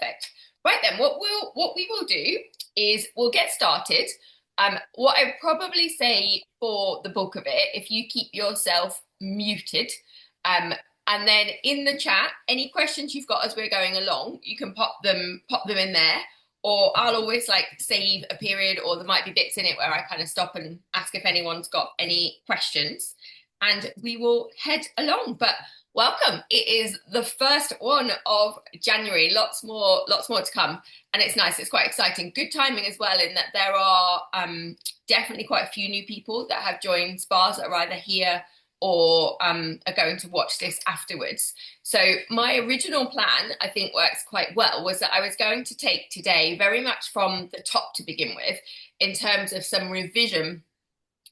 Perfect. Right then, what we will do is we'll get started. What I'd probably say for the bulk of it, if you keep yourself muted, um, and then in the chat, any questions you've got as we're going along, you can pop them in there. Or I'll always like save a period, or there might be bits in it where I kind of stop and ask if anyone's got any questions, and we will head along. But welcome. It is the first one of January. Lots more to come. And it's nice. It's quite exciting. Good timing as well, in that there are definitely quite a few new people that have joined SPAs that are either here or are going to watch this afterwards. So my original plan, I think, works quite well, was that I was going to take today very much from the top to begin with, in terms of some revision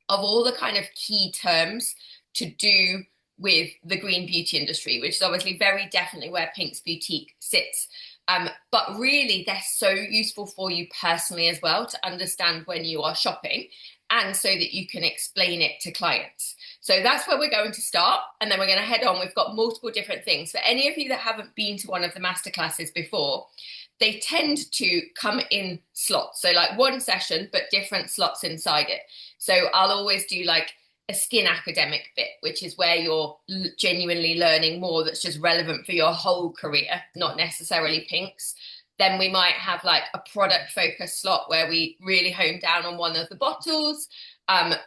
of all the kind of key terms to do with the green beauty industry, which is obviously very definitely where Pink's Boutique sits. But really, they're so useful for you personally as well, to understand when you are shopping, and so that you can explain it to clients. So that's where we're going to start, and then we're going to head on. We've got multiple different things. For any of you that haven't been to one of the masterclasses before, they tend to come in slots. So like one session, but different slots inside it. So I'll always do like a skin academic bit, which is where you're genuinely learning more that's just relevant for your whole career, not necessarily Pink's. Then we might have like a product focus slot where we really hone down on one of the bottles.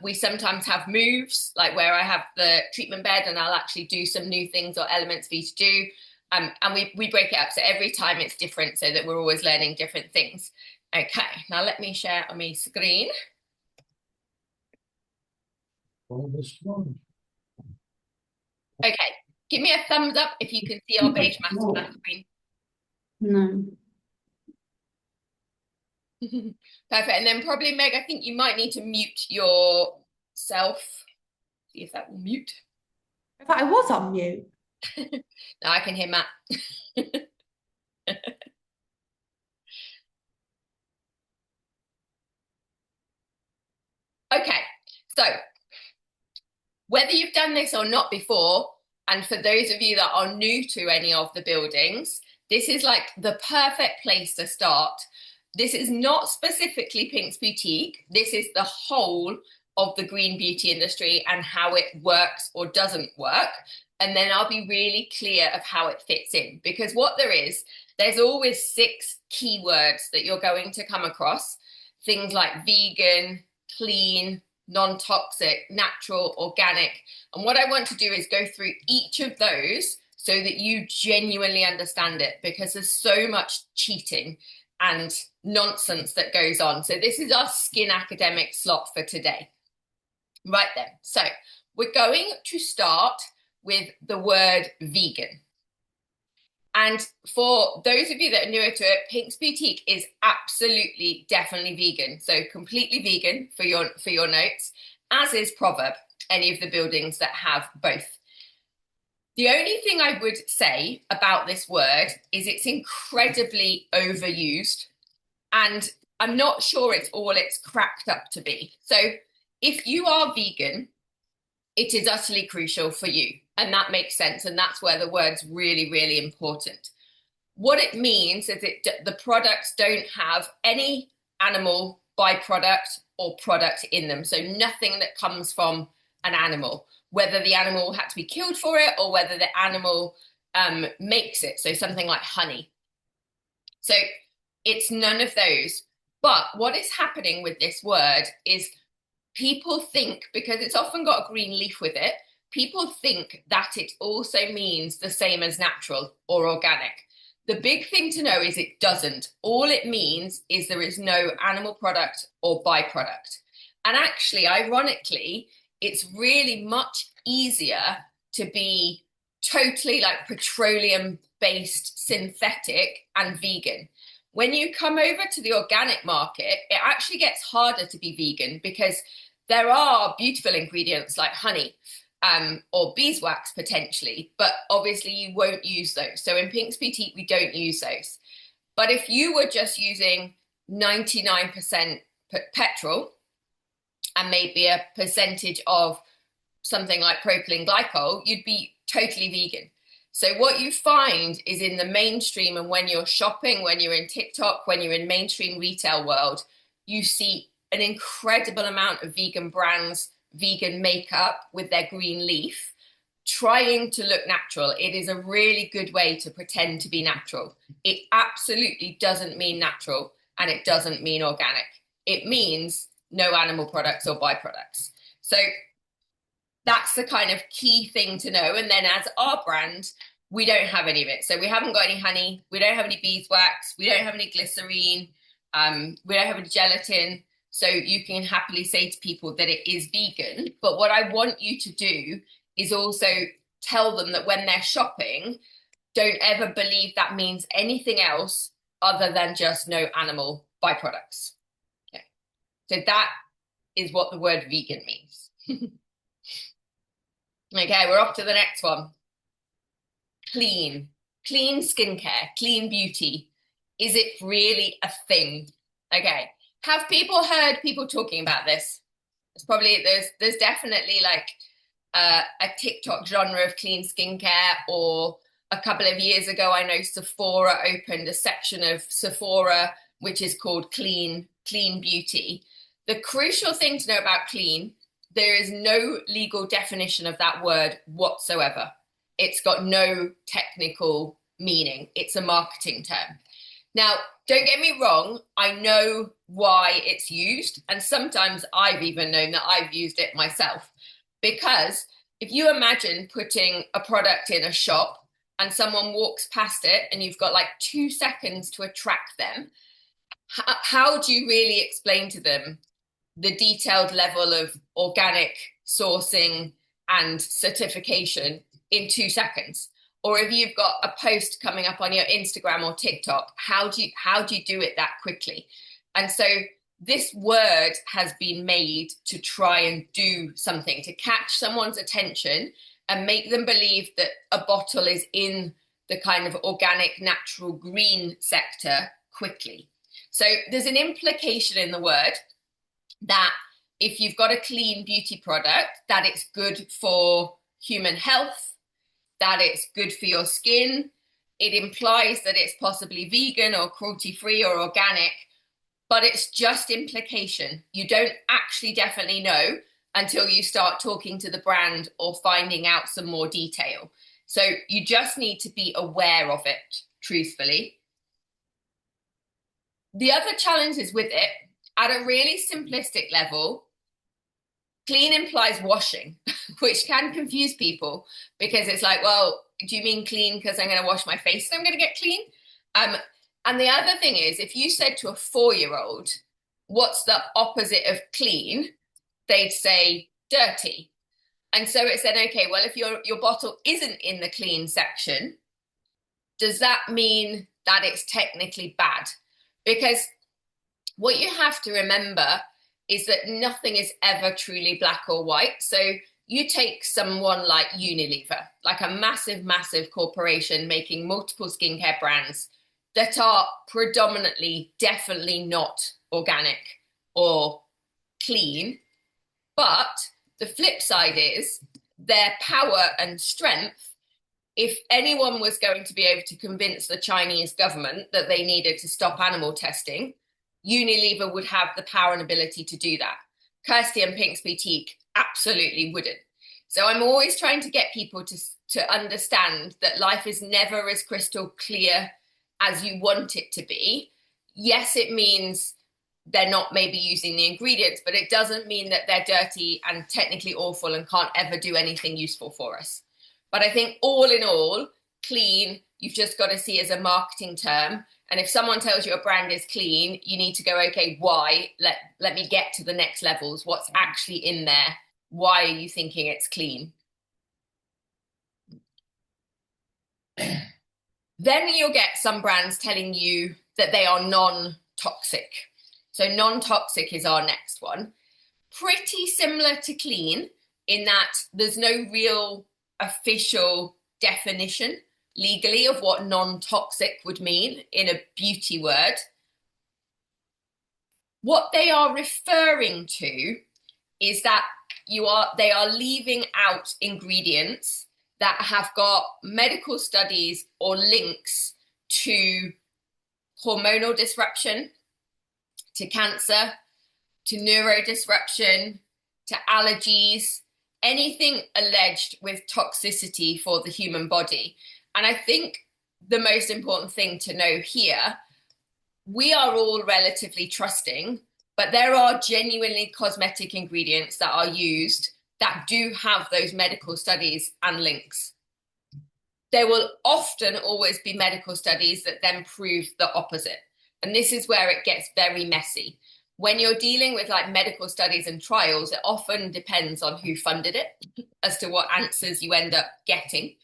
We sometimes have moves, like where I have the treatment bed and I'll actually do some new things or elements for you to do. And we break it up, so every time it's different, so that we're always learning different things. Okay, now let me share on my screen. Okay, give me a thumbs up if you can see our Beige Masterclass screen. No. Perfect. And then probably, Meg, I think you might need to mute yourself. See if that will mute. I thought I was on mute. Now I can hear Matt. Okay, so whether you've done this or not before, and for those of you that are new to any of the buildings, this is like the perfect place to start. This is not specifically Pink's Boutique. This is the whole of the green beauty industry and how it works or doesn't work. And then I'll be really clear of how it fits in, because what there's always 6 keywords that you're going to come across. Things like vegan, clean, non-toxic, natural, organic. And what I want to do is go through each of those so that you genuinely understand it, because there's so much cheating and nonsense that goes on. So this is our skin academic slot for today. Right then, so we're going to start with the word vegan. And for those of you that are newer to it, Pink's Boutique is absolutely, definitely vegan. So completely vegan for your notes, as is Proverb, any of the buildings that have both. The only thing I would say about this word is it's incredibly overused, and I'm not sure it's all it's cracked up to be. So if you are vegan, it is utterly crucial for you. And that makes sense. And that's where the word's really, really important. What it means is the products don't have any animal byproduct or product in them. So nothing that comes from an animal, whether the animal had to be killed for it or whether the animal makes it. So something like honey. So it's none of those. But what is happening with this word is people think, because it's often got a green leaf with it, people think that it also means the same as natural or organic. The big thing to know is it doesn't. All it means is there is no animal product or byproduct. And actually, ironically, it's really much easier to be totally like petroleum-based synthetic and vegan. When you come over to the organic market, it actually gets harder to be vegan, because there are beautiful ingredients like honey or beeswax potentially, but obviously you won't use those. So in Pink's Boutique, we don't use those. But if you were just using 99% petrol and maybe a percentage of something like propylene glycol, you'd be totally vegan. So what you find is in the mainstream, and when you're shopping, when you're in TikTok, when you're in mainstream retail world, you see an incredible amount of vegan brands, vegan makeup with their green leaf, trying to look natural. It is a really good way to pretend to be natural. It absolutely doesn't mean natural, and it doesn't mean organic. It means no animal products or byproducts. So that's the kind of key thing to know. And then as our brand, we don't have any of it. So we haven't got any honey, we don't have any beeswax, we don't have any glycerine, we don't have any gelatin. So you can happily say to people that it is vegan. But what I want you to do is also tell them that when they're shopping, don't ever believe that means anything else other than just no animal byproducts. Okay. So that is what the word vegan means. Okay, we're off to the next one. Clean. Clean skincare, clean beauty. Is it really a thing? Okay. Have people heard people talking about this? It's probably, there's definitely like a TikTok genre of clean skincare, or a couple of years ago, I know Sephora opened a section of Sephora, which is called clean beauty. The crucial thing to know about clean, there is no legal definition of that word whatsoever. It's got no technical meaning. It's a marketing term. Now, don't get me wrong, I know why it's used, and sometimes I've even known that I've used it myself. Because if you imagine putting a product in a shop and someone walks past it and you've got like 2 seconds to attract them, how do you really explain to them the detailed level of organic sourcing and certification in 2 seconds? Or if you've got a post coming up on your Instagram or TikTok, how do you do it that quickly? And so this word has been made to try and do something, to catch someone's attention and make them believe that a bottle is in the kind of organic, natural, green sector quickly. So there's an implication in the word that if you've got a clean beauty product, that it's good for human health, that it's good for your skin. It implies that it's possibly vegan or cruelty-free or organic, but it's just implication. You don't actually definitely know until you start talking to the brand or finding out some more detail. So you just need to be aware of it, truthfully. The other challenges with it, at a really simplistic level, clean implies washing, which can confuse people because it's like, well, do you mean clean because I'm going to wash my face and I'm going to get clean? And the other thing is, if you said to a 4-year-old, what's the opposite of clean? They'd say dirty. And so it said, okay, well, if your bottle isn't in the clean section, does that mean that it's technically bad? Because what you have to remember is that nothing is ever truly black or white. So you take someone like Unilever, like a massive, massive corporation making multiple skincare brands that are predominantly definitely not organic or clean. But the flip side is their power and strength. If anyone was going to be able to convince the Chinese government that they needed to stop animal testing, Unilever would have the power and ability to do that. Kirstie and Pink's Boutique absolutely wouldn't. So I'm always trying to get people to understand that life is never as crystal clear as you want it to be. Yes, it means they're not maybe using the ingredients, but it doesn't mean that they're dirty and technically awful and can't ever do anything useful for us. But I think all in all, clean, you've just got to see as a marketing term. And if someone tells you a brand is clean, you need to go, okay, why? Let me get to the next levels. What's actually in there? Why are you thinking it's clean? Then you'll get some brands telling you that they are non-toxic. So non-toxic is our next one. Pretty similar to clean in that there's no real official definition legally of what non-toxic would mean in a beauty word. What they are referring to is that they are leaving out ingredients that have got medical studies or links to hormonal disruption, to cancer, to neurodisruption, to allergies, anything alleged with toxicity for the human body. And I think the most important thing to know here, we are all relatively trusting, but there are genuinely cosmetic ingredients that are used that do have those medical studies and links. There will often always be medical studies that then prove the opposite. And this is where it gets very messy. When you're dealing with like medical studies and trials, it often depends on who funded it as to what answers you end up getting.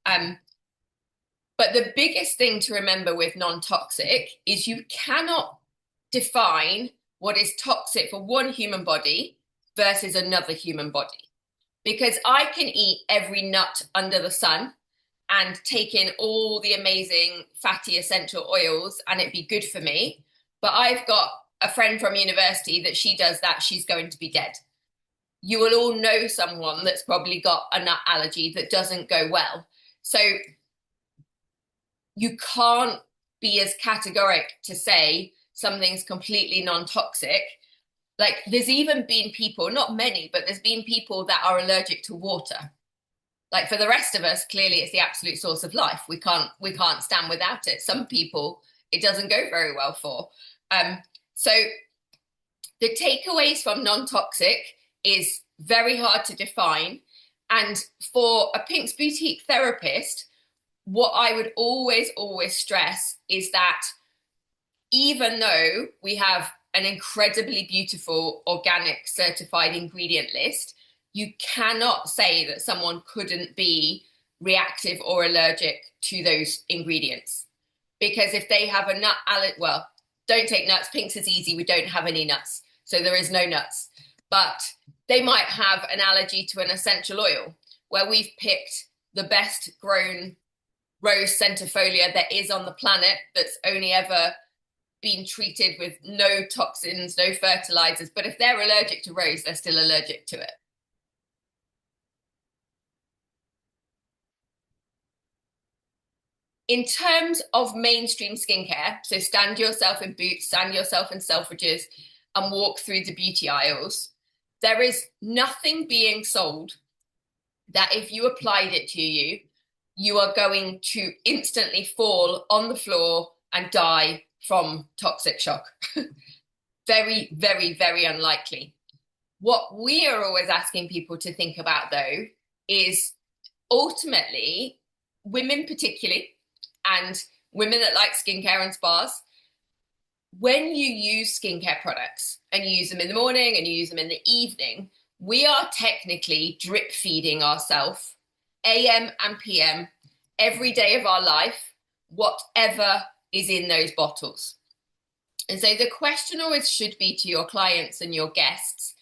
But the biggest thing to remember with non-toxic is you cannot define what is toxic for one human body versus another human body. Because I can eat every nut under the sun and take in all the amazing fatty essential oils and it'd be good for me. But I've got a friend from university that she does that, she's going to be dead. You will all know someone that's probably got a nut allergy that doesn't go well. So you can't be as categoric to say something's completely non-toxic. Like there's even been people, not many, but there's been people that are allergic to water. Like for the rest of us, clearly it's the absolute source of life. We can't stand without it. Some people it doesn't go very well for. So the takeaways from non-toxic is very hard to define. And for a Pink's Boutique therapist, what I would always stress is that even though we have an incredibly beautiful organic certified ingredient list, you cannot say that someone couldn't be reactive or allergic to those ingredients. Because if they have a nut allergy, well, don't take nuts. Pink's is easy. We don't have any nuts. So there is no nuts. But they might have an allergy to an essential oil where we've picked the best grown rose centifolia there is on the planet that's only ever been treated with no toxins, no fertilizers. But if they're allergic to rose, they're still allergic to it. In terms of mainstream skincare, so stand yourself in Boots, stand yourself in Selfridges and walk through the beauty aisles, there is nothing being sold that if you applied it to you, you are going to instantly fall on the floor and die from toxic shock. Very, very, very unlikely. What we are always asking people to think about, though, is ultimately, women particularly, and women that like skincare and spas, when you use skincare products and you use them in the morning and you use them in the evening, we are technically drip feeding ourselves AM and PM every day of our life, whatever is in those bottles. And so the question always should be to your clients and your guests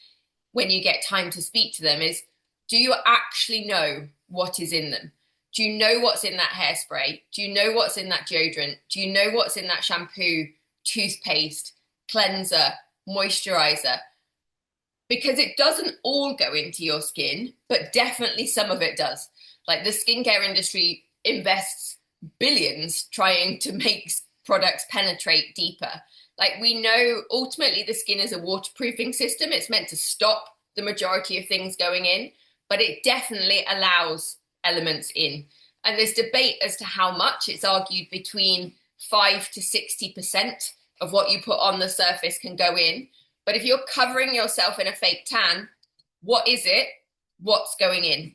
when you get time to speak to them is, do you actually know what is in them? Do you know what's in that hairspray? Do you know what's in that deodorant? Do you know what's in that shampoo, toothpaste, cleanser, moisturizer? Because it doesn't all go into your skin, but definitely some of it does. Like the skincare industry invests billions trying to make products penetrate deeper. Like we know ultimately the skin is a waterproofing system. It's meant to stop the majority of things going in, but it definitely allows elements in. And there's debate as to how much. It's argued between 5 to 60% of what you put on the surface can go in. But if you're covering yourself in a fake tan, what is it? What's going in?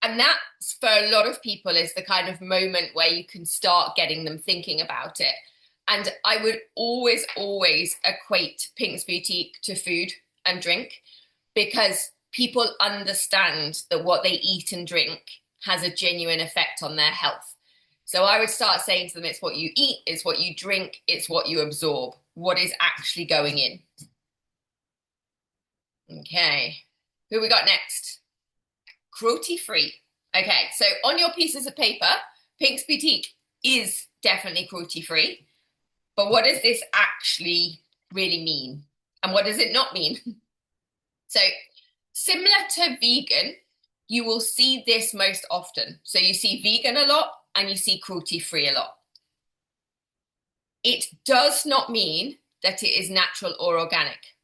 And that, for a lot of people, is the kind of moment where you can start getting them thinking about it. And I would always equate Pink's Boutique to food and drink, because people understand that what they eat and drink has a genuine effect on their health. So I would start saying to them, it's what you eat, it's what you drink, it's what you absorb, what is actually going in. Okay, who we got next? Cruelty-free. Okay, so on your pieces of paper, Pink's Boutique is definitely cruelty-free. But what does this actually really mean? And what does it not mean? So Similar to vegan, you will see this most often. So you see vegan a lot and you see cruelty-free a lot. It does not mean that it is natural or organic.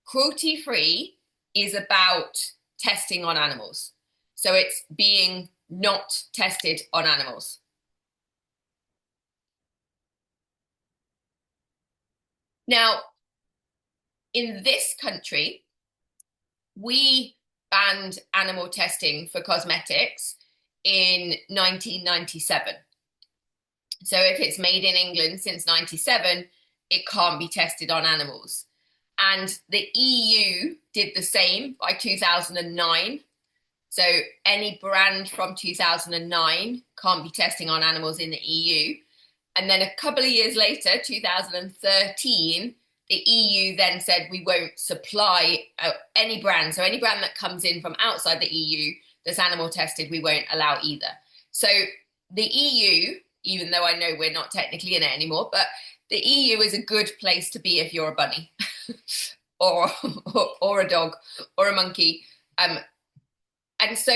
Cruelty-free is about testing on animals. So it's being not tested on animals. Now, in this country, we banned animal testing for cosmetics in 1997. So if it's made in England since 97, it can't be tested on animals. And the EU did the same by 2009. So any brand from 2009 can't be testing on animals in the EU. And then a couple of years later, 2013, the EU then said we won't supply any brand. So any brand that comes in from outside the EU that's animal tested, we won't allow either. So the EU, even though I know we're not technically in it anymore, but the EU is a good place to be if you're a bunny or a dog or a monkey. And so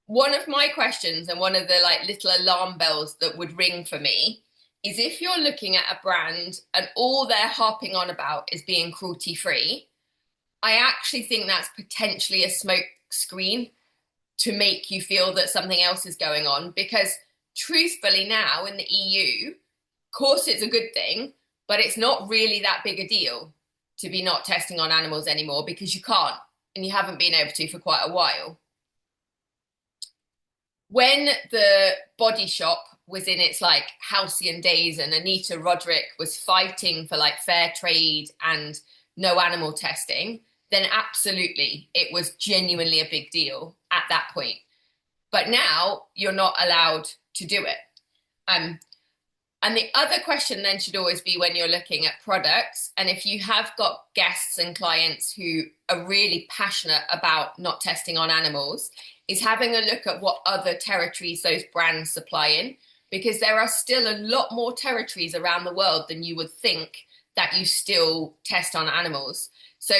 one of my questions and one of the like little alarm bells that would ring for me is if you're looking at a brand and all they're harping on about is being cruelty free, I actually think that's potentially a smoke screen to make you feel that something else is going on, because truthfully now in the EU, of course it's a good thing, but it's not really that big a deal to be not testing on animals anymore because you can't and you haven't been able to for quite a while. When the Body Shop was in its like halcyon days and Anita Roderick was fighting for like fair trade and no animal testing, then absolutely it was genuinely a big deal at that point. But now you're not allowed to do it. And the other question then should always be when you're looking at products, and if you have got guests and clients who are really passionate about not testing on animals, is having a look at what other territories those brands supply in, because there are still a lot more territories around the world than you would think that you still test on animals. So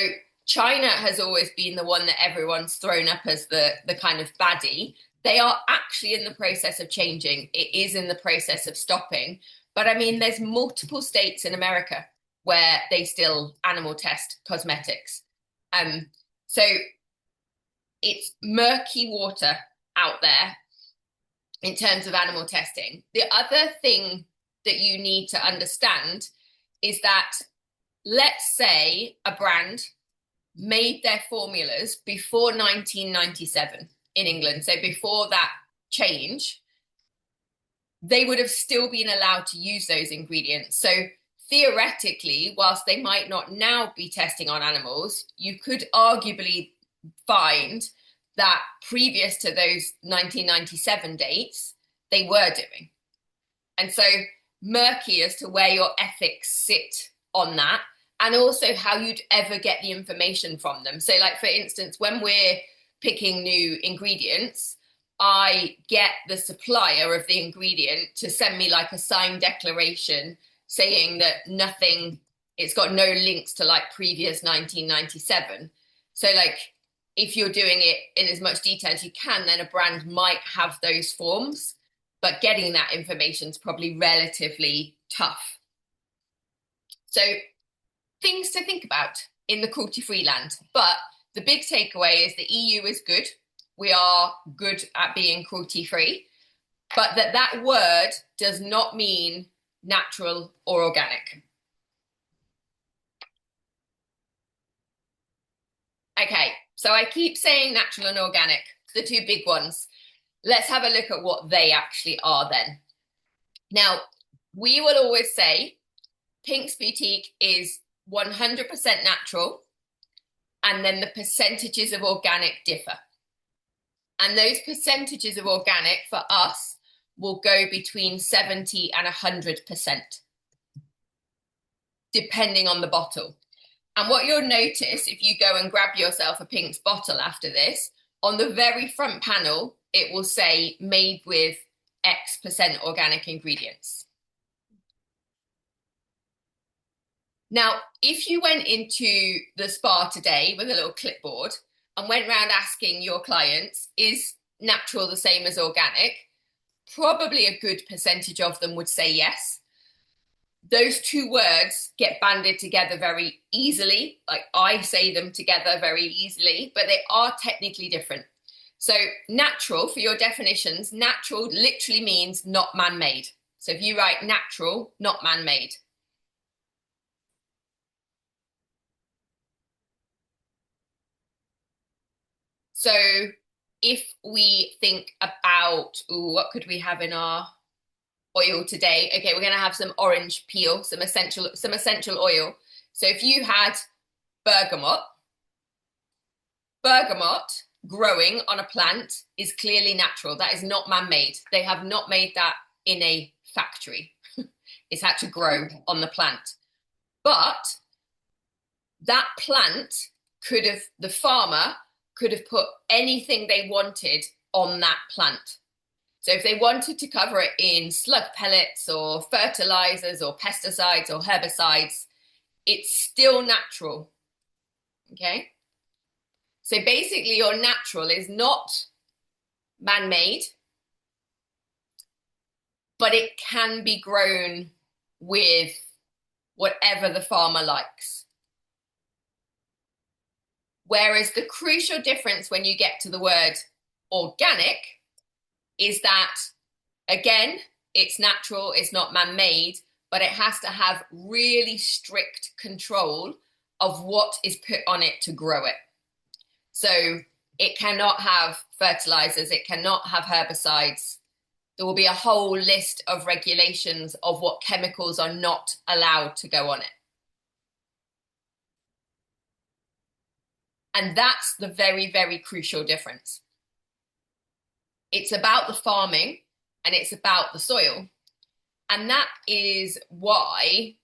China has always been the one that everyone's thrown up as the kind of baddie. They are actually in the process of changing. It is in the process of stopping. But I mean, there's multiple states in America where they still animal test cosmetics. So it's murky water out there in terms of animal testing. The other thing that you need to understand is that, let's say a brand made their formulas before 1997 in England, so before that change, they would have still been allowed to use those ingredients. So theoretically, whilst they might not now be testing on animals, you could arguably find that previous to those 1997 dates, they were doing. And so murky as to where your ethics sit on that, and also how you'd ever get the information from them. So like, for instance, when we're picking new ingredients, I get the supplier of the ingredient to send me like a signed declaration saying that nothing, it's got no links to like previous 1997. So like, if you're doing it in as much detail as you can, then a brand might have those forms, but getting that information is probably relatively tough. So things to think about in the cruelty-free land. But the big takeaway is the EU is good. We are good at being cruelty-free, but that word does not mean natural or organic. Okay, so I keep saying natural and organic, the two big ones. Let's have a look at what they actually are then. Now, we will always say Pink's Boutique is 100% natural, and then the percentages of organic differ. And those percentages of organic for us will go between 70 and 100%, depending on the bottle. And what you'll notice if you go and grab yourself a Pink's bottle after this, on the very front panel, it will say made with X% organic ingredients. Now, if you went into the spa today with a little clipboard, and went around asking your clients, is natural the same as organic? Probably a good percentage of them would say yes. Those two words get banded together very easily. Like I say them together very easily, but they are technically different. So natural, for your definitions, natural literally means not man-made. So if you write natural, not man-made. So if we think about, what could we have in our oil today? Okay, we're going to have some orange peel, some essential oil. So if you had bergamot growing on a plant is clearly natural. That is not man-made. They have not made that in a factory. It's had to grow on the plant. But that plant the farmer could have put anything they wanted on that plant. So if they wanted to cover it in slug pellets or fertilizers or pesticides or herbicides, it's still natural. Okay? So basically your natural is not man-made, but it can be grown with whatever the farmer likes. Whereas the crucial difference when you get to the word organic is that, again, it's natural, it's not man-made, but it has to have really strict control of what is put on it to grow it. So it cannot have fertilizers, it cannot have herbicides. There will be a whole list of regulations of what chemicals are not allowed to go on it. And that's the very, very crucial difference. It's about the farming and it's about the soil. And that is why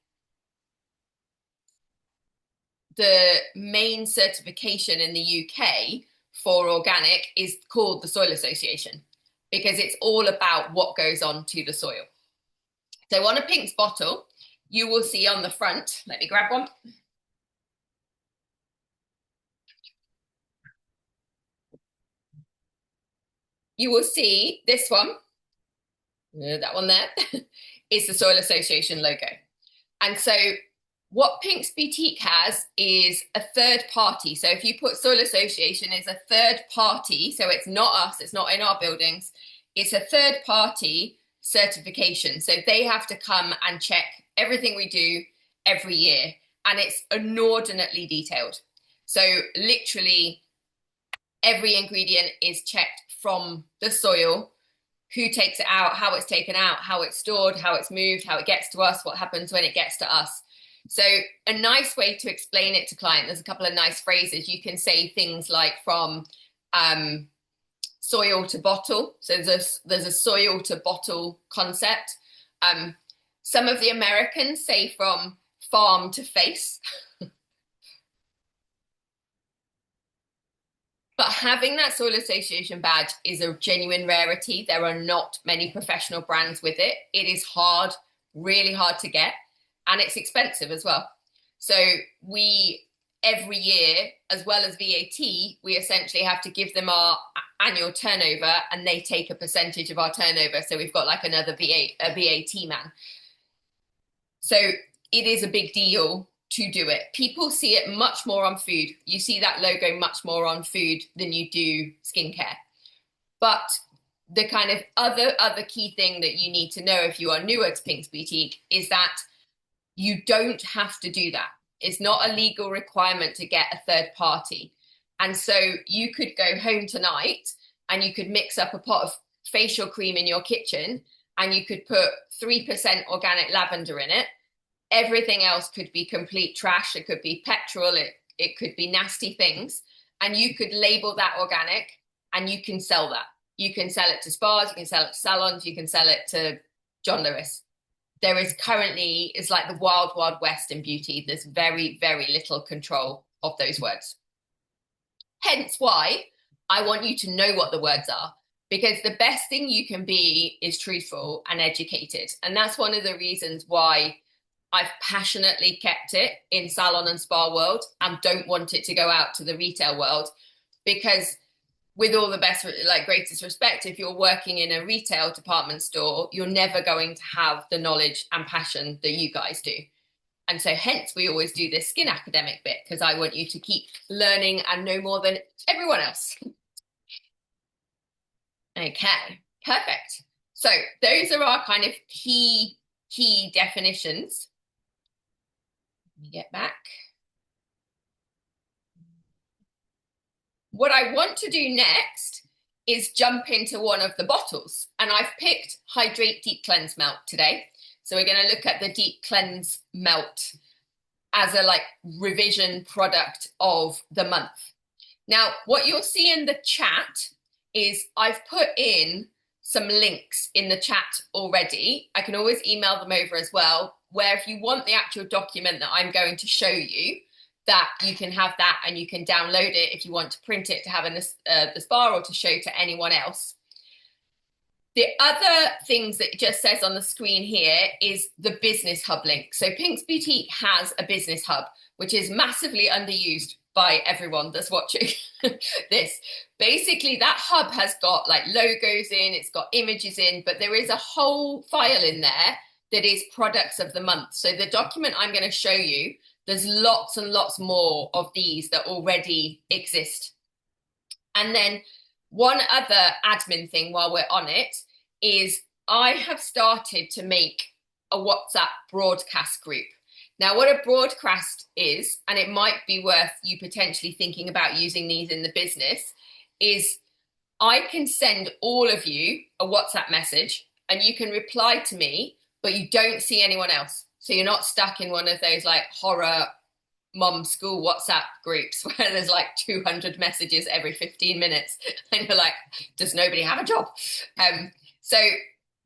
the main certification in the UK for organic is called the Soil Association, because it's all about what goes on to the soil. So on a Pink's bottle, you will see on the front, let me grab one. You will see this one, that one there, is the Soil Association logo. And so what Pink's Boutique has is a third party. So if you put Soil Association as a third party, so it's not us, it's not in our buildings, it's a third party certification. So they have to come and check everything we do every year. And it's inordinately detailed. So literally every ingredient is checked from the soil, who takes it out, how it's taken out, how it's stored, how it's moved, how it gets to us, what happens when it gets to us. So a nice way to explain it to client, there's a couple of nice phrases. You can say things like from soil to bottle. So there's a soil to bottle concept. Some of the Americans say from farm to face. But having that Soil Association badge is a genuine rarity. There are not many professional brands with it. It is hard, really hard to get, and it's expensive as well. So we, every year, as well as VAT, we essentially have to give them our annual turnover, and they take a percentage of our turnover. So we've got like another VAT man. So it is a big deal to do it. People see it much more on food. You see that logo much more on food than you do skincare. But the kind of other key thing that you need to know if you are newer to Pink's Boutique is that you don't have to do that. It's not a legal requirement to get a third party. And so you could go home tonight and you could mix up a pot of facial cream in your kitchen and you could put 3% organic lavender in it. Everything else could be complete trash. It could be petrol. It could be nasty things. And you could label that organic and you can sell that. You can sell it to spas, you can sell it to salons, you can sell it to John Lewis. There is currently, it's like the wild, wild west in beauty. There's very, very little control of those words. Hence why I want you to know what the words are, because the best thing you can be is truthful and educated. And that's one of the reasons why I've passionately kept it in salon and spa world and don't want it to go out to the retail world, because with all the best, like greatest respect, if you're working in a retail department store, you're never going to have the knowledge and passion that you guys do. And so hence we always do this skin academic bit, because I want you to keep learning and know more than everyone else. Okay, perfect. So those are our kind of key definitions. Let me get back. What I want to do next is jump into one of the bottles. And I've picked Hydrate Deep Cleanse Melt today. So we're going to look at the Deep Cleanse Melt as a like revision product of the month. Now, what you'll see in the chat is I've put in some links in the chat already. I can always email them over as well, where if you want the actual document that I'm going to show you, that you can have that and you can download it if you want to print it to have in the spa or to show to anyone else. The other things that it just says on the screen here is the business hub link. So Pink's Boutique has a business hub, which is massively underused by everyone that's watching this. Basically, that hub has got like logos in, it's got images in, but there is a whole file in there that is products of the month. So the document I'm going to show you, there's lots and lots more of these that already exist. And then one other admin thing while we're on it is I have started to make a WhatsApp broadcast group. Now, what a broadcast is, and it might be worth you potentially thinking about using these in the business, is I can send all of you a WhatsApp message and you can reply to me, but you don't see anyone else. So you're not stuck in one of those like horror mom school WhatsApp groups where there's like 200 messages every 15 minutes and you're like, does nobody have a job? So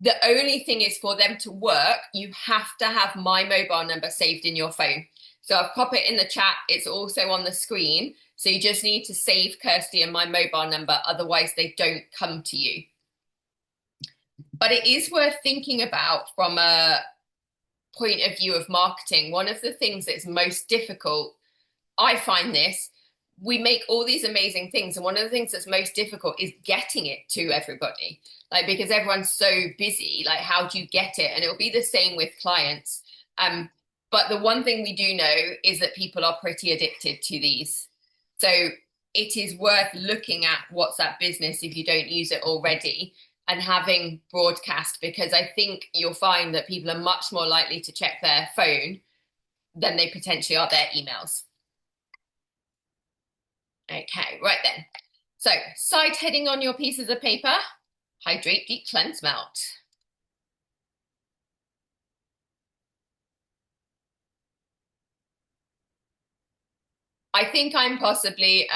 the only thing is, for them to work, you have to have my mobile number saved in your phone. So I've popped it in the chat. It's also on the screen. So you just need to save Kirsty and my mobile number. Otherwise they don't come to you. But it is worth thinking about from a point of view of marketing. One of the things that's most difficult, I find this, we make all these amazing things, and one of the things that's most difficult is getting it to everybody, like, because everyone's so busy, like, how do you get it? And it'll be the same with clients. But the one thing we do know is that people are pretty addicted to these. So it is worth looking at WhatsApp Business if you don't use it already, and having broadcast, because I think you'll find that people are much more likely to check their phone than they potentially are their emails. Okay, right then. So side heading on your pieces of paper, Hydrate, Deep Cleanse, Melt. I think I'm possibly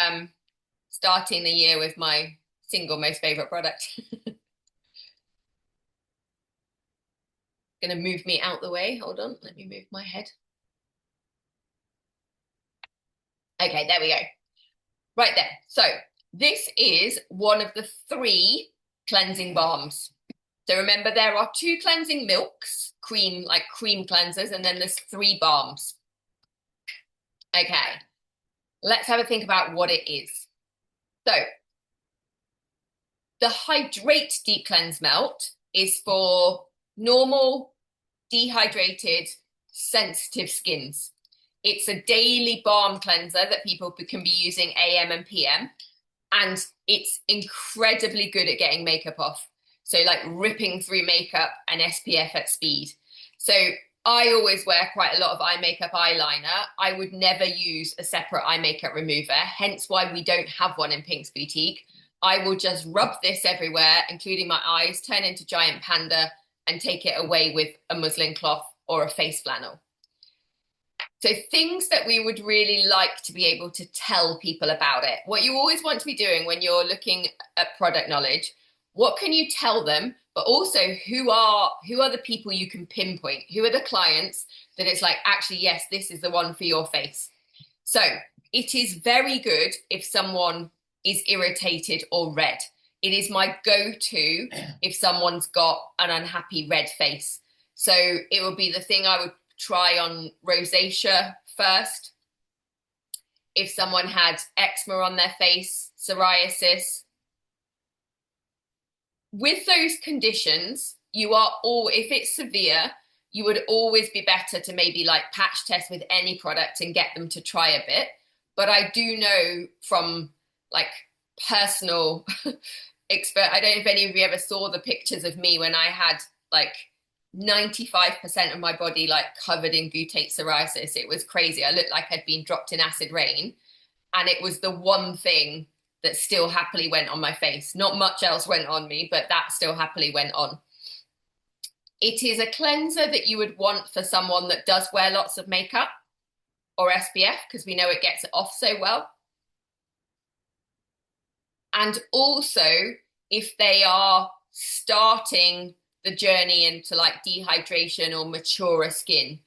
starting the year with my single most favorite product. Gonna move me out the way. Hold on, let me move my head. Okay, there we go. Right then, so this is one of the 3 cleansing balms. So remember, there are 2 cleansing milks, cream, like cream cleansers, and then there's 3 balms. Okay, let's have a think about what it is. So the Hydrate Deep Cleanse Melt is for normal, dehydrated, sensitive skins. It's a daily balm cleanser that people can be using AM and PM, and it's incredibly good at getting makeup off. So like ripping through makeup and SPF at speed. So I always wear quite a lot of eye makeup eyeliner. I would never use a separate eye makeup remover, hence why we don't have one in Pink's Boutique. I will just rub this everywhere, including my eyes, turn into giant panda, and take it away with a muslin cloth or a face flannel. So things that we would really like to be able to tell people about it. What you always want to be doing when you're looking at product knowledge, what can you tell them? But also, who are the people you can pinpoint? Who are the clients that it's like, actually, yes, this is the one for your face. So it is very good if someone is irritated or red. It is my go-to if someone's got an unhappy red face. So it would be the thing I would try on rosacea first. if someone had eczema on their face, psoriasis. With those conditions, if it's severe, you would always be better to maybe like patch test with any product and get them to try a bit. But I do know from like personal I don't know if any of you ever saw the pictures of me when I had like 95% of my body like covered in gutate psoriasis. It was crazy. I looked like I'd been dropped in acid rain. And it was the one thing that still happily went on my face. Not much else went on me, but that still happily went on. It is a cleanser that you would want for someone that does wear lots of makeup or SPF, because we know it gets it off so well. And also, if they are starting the journey into like dehydration or maturer skin,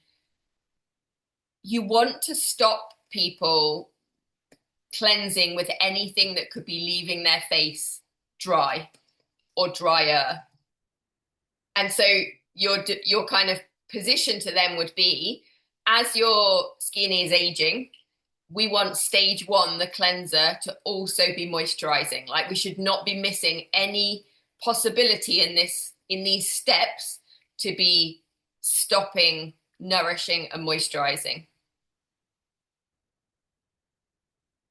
you want to stop people cleansing with anything that could be leaving their face dry or drier. And so your kind of position to them would be, as your skin is aging, we want stage 1, the cleanser, to also be moisturizing. Like, we should not be missing any possibility in these steps to be stopping, nourishing, and moisturizing.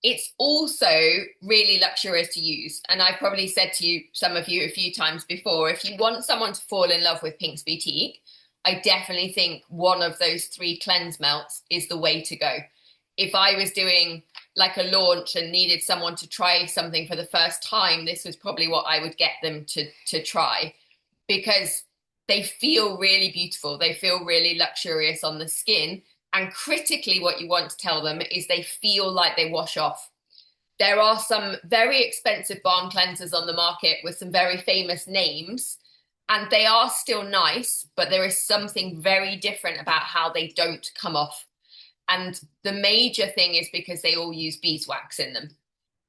It's also really luxurious to use. And I've probably said to some of you a few times before, if you want someone to fall in love with Pinks Boutique, I definitely think one of those 3 cleanse melts is the way to go. If I was doing like a launch and needed someone to try something for the first time, this was probably what I would get them to try, because they feel really beautiful. They feel really luxurious on the skin. And critically, what you want to tell them is they feel like they wash off. There are some very expensive balm cleansers on the market with some very famous names, and they are still nice, but there is something very different about how they don't come off. And the major thing is because they all use beeswax in them.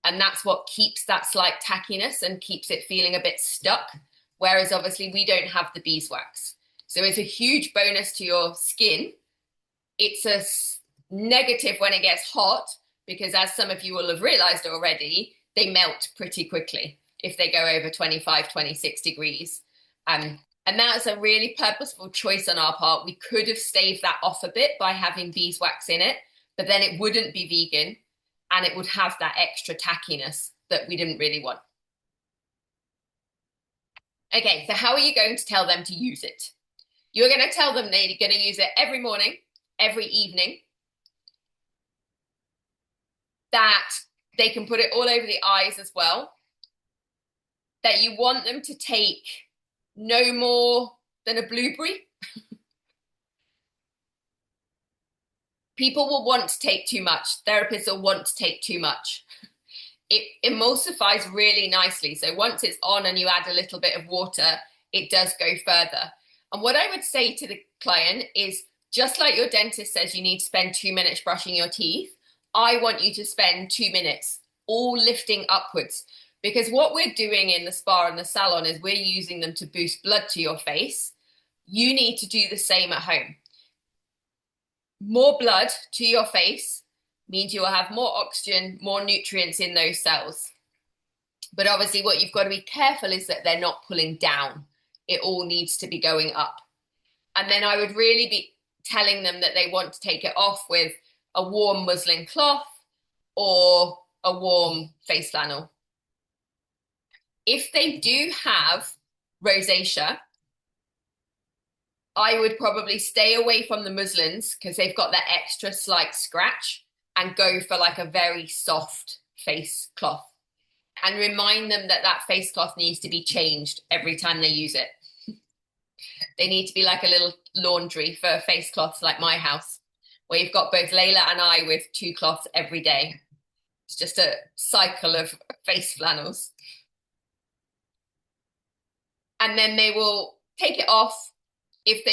And that's what keeps that slight tackiness and keeps it feeling a bit stuck. Whereas obviously we don't have the beeswax. So it's a huge bonus to your skin. It's a negative when it gets hot, because as some of you will have realized already, they melt pretty quickly if they go over 25, 26 degrees. And that's a really purposeful choice on our part. We could have staved that off a bit by having beeswax in it, but then it wouldn't be vegan and it would have that extra tackiness that we didn't really want. Okay, so how are you going to tell them to use it? You're going to tell them they're going to use it every morning, every evening, that they can put it all over the eyes as well, that you want them to take no more than a blueberry. People will want to take too much. Therapists will want to take too much. It emulsifies really nicely. So once it's on and you add a little bit of water, it does go further. And what I would say to the client is, just like your dentist says you need to spend 2 minutes brushing your teeth, I want you to spend 2 minutes all lifting upwards. Because what we're doing in the spa and the salon is we're using them to boost blood to your face. You need to do the same at home. More blood to your face means you will have more oxygen, more nutrients in those cells. But obviously what you've got to be careful is that they're not pulling down. It all needs to be going up. And then I would really be telling them that they want to take it off with a warm muslin cloth or a warm face flannel. If they do have rosacea, I would probably stay away from the muslins because they've got that extra slight scratch, and go for like a very soft face cloth. And remind them that that face cloth needs to be changed every time they use it. They need to be like a little laundry for face cloths like my house, where you've got both Layla and I with 2 cloths every day. It's just a cycle of face flannels. And then they will take it off. If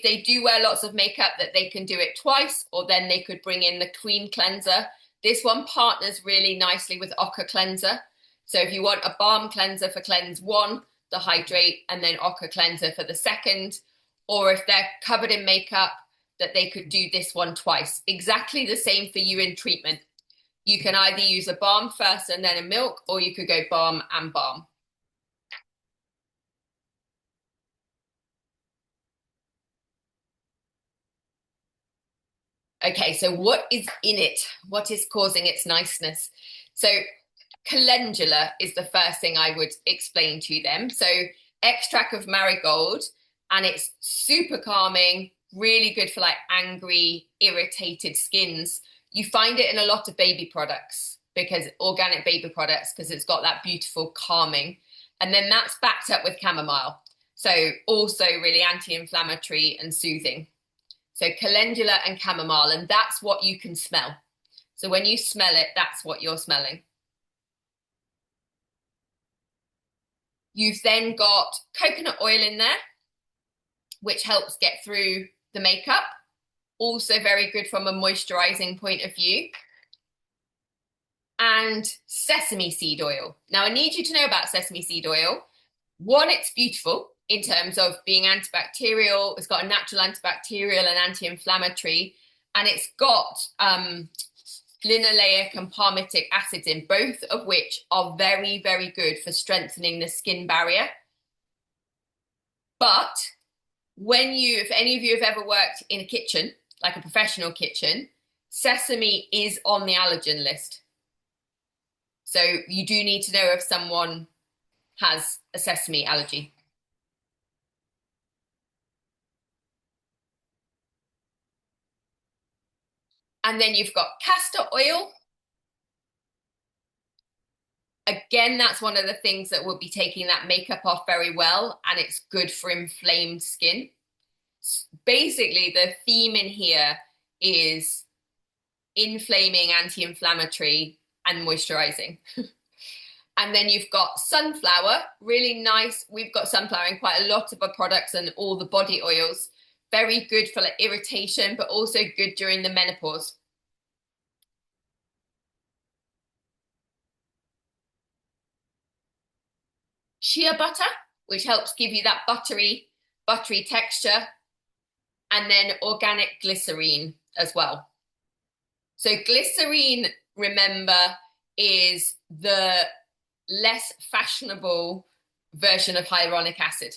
they do wear lots of makeup, that they can do it twice, or then they could bring in the cream cleanser. This one partners really nicely with Ochre cleanser. So if you want a balm cleanser for cleanse 1, the hydrate, and then Ochre cleanser for the second, or if they're covered in makeup, that they could do this one twice. Exactly the same for you in treatment. You can either use a balm first and then a milk, or you could go balm and balm. Okay, so what is in it? What is causing its niceness? So calendula is the first thing I would explain to them. So extract of marigold, and it's super calming, really good for like angry, irritated skins. You find it in a lot of baby products, because organic baby products, because it's got that beautiful calming. And then that's backed up with chamomile. So also really anti-inflammatory and soothing. So calendula and chamomile, and that's what you can smell. So when you smell it, that's what you're smelling. You've then got coconut oil in there, which helps get through the makeup. Also very good from a moisturizing point of view. And sesame seed oil. Now, I need you to know about sesame seed oil. One, it's beautiful in terms of being antibacterial. It's got a natural antibacterial and anti-inflammatory, and it's got linoleic and palmitic acids in, both of which are very, very good for strengthening the skin barrier. But if any of you have ever worked in a kitchen, like a professional kitchen, sesame is on the allergen list. So you do need to know if someone has a sesame allergy. And then you've got castor oil. Again, that's one of the things that will be taking that makeup off very well, and it's good for inflamed skin. Basically, the theme in here is inflaming, anti-inflammatory, and moisturizing. And then you've got sunflower, really nice. We've got sunflower in quite a lot of our products and all the body oils. Very good for like irritation, but also good during the menopause. Shea butter, which helps give you that buttery texture. And then organic glycerine as well. So glycerine, remember, is the less fashionable version of hyaluronic acid.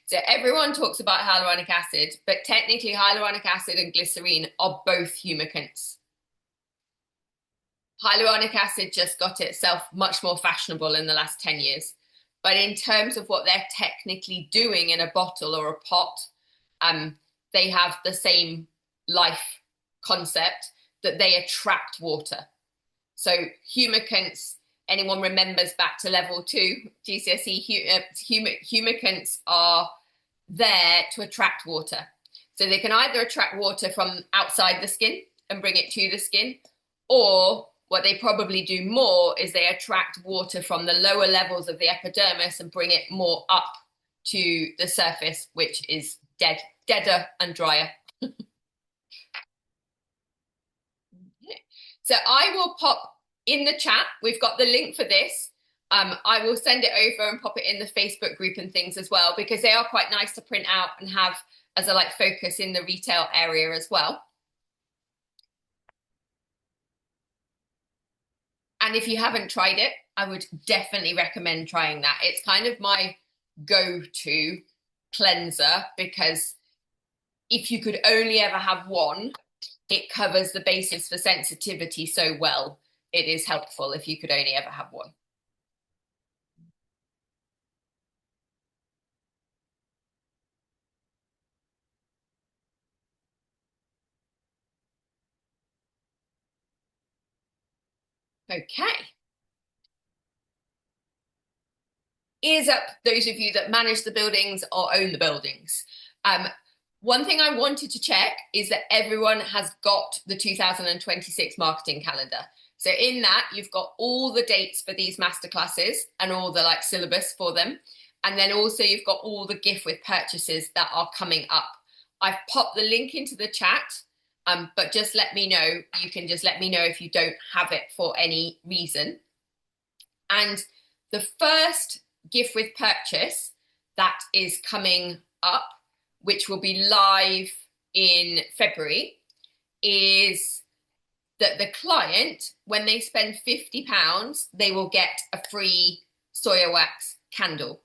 So everyone talks about hyaluronic acid, but technically hyaluronic acid and glycerine are both humectants. Hyaluronic acid just got itself much more fashionable in the last 10 years. But in terms of what they're technically doing in a bottle or a pot, they have the same life concept, that they attract water. So humectants, anyone remembers back to level 2 GCSE, humectants are there to attract water. So they can either attract water from outside the skin and bring it to the skin, or what they probably do more is they attract water from the lower levels of the epidermis and bring it more up to the surface, which is deader and drier. So I will pop in the chat, we've got the link for this. I will send it over and pop it in the Facebook group and things as well, because they are quite nice to print out and have as a like focus in the retail area as well. And if you haven't tried it, I would definitely recommend trying that. It's kind of my go-to cleanser, because if you could only ever have one, it covers the basis for sensitivity so well. It is helpful if you could only ever have one. Okay. Ears up, those of you that manage the buildings or own the buildings. One thing I wanted to check is that everyone has got the 2026 marketing calendar. So in that, you've got all the dates for these masterclasses and all the like syllabus for them. And then also you've got all the gift with purchases that are coming up. I've popped the link into the chat, but just let me know. You can just let me know if you don't have it for any reason. And the first gift with purchase that is coming up, which will be live in February, is that the client, when they spend £50, they will get a free soya wax candle.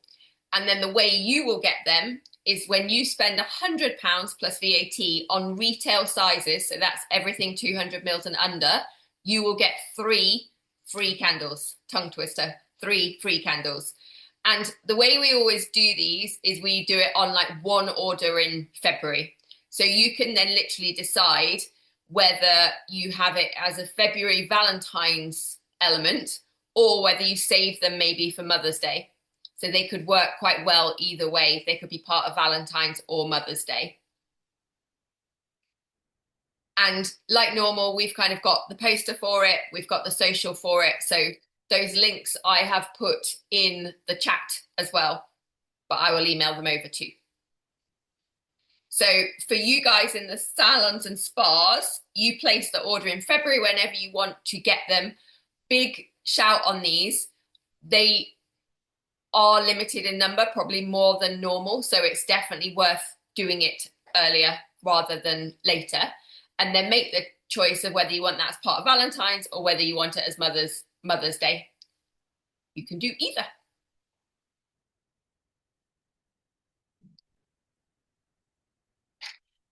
And then the way you will get them is when you spend £100 plus VAT on retail sizes, so that's everything 200 mils and under, you will get 3 free candles. Tongue twister, 3 free candles. And the way we always do these is we do it on like one order in February. So you can then literally decide whether you have it as a February Valentine's element or whether you save them maybe for Mother's Day. So they could work quite well either way. They could be part of Valentine's or Mother's Day. And like normal, we've kind of got the poster for it. We've got the social for it. So those links I have put in the chat as well, but I will email them over too. So for you guys in the salons and spas, you place the order in February whenever you want to get them. Big shout on these. They are limited in number, probably more than normal. So it's definitely worth doing it earlier rather than later. And then make the choice of whether you want that as part of Valentine's or whether you want it as Mother's Day. You can do either.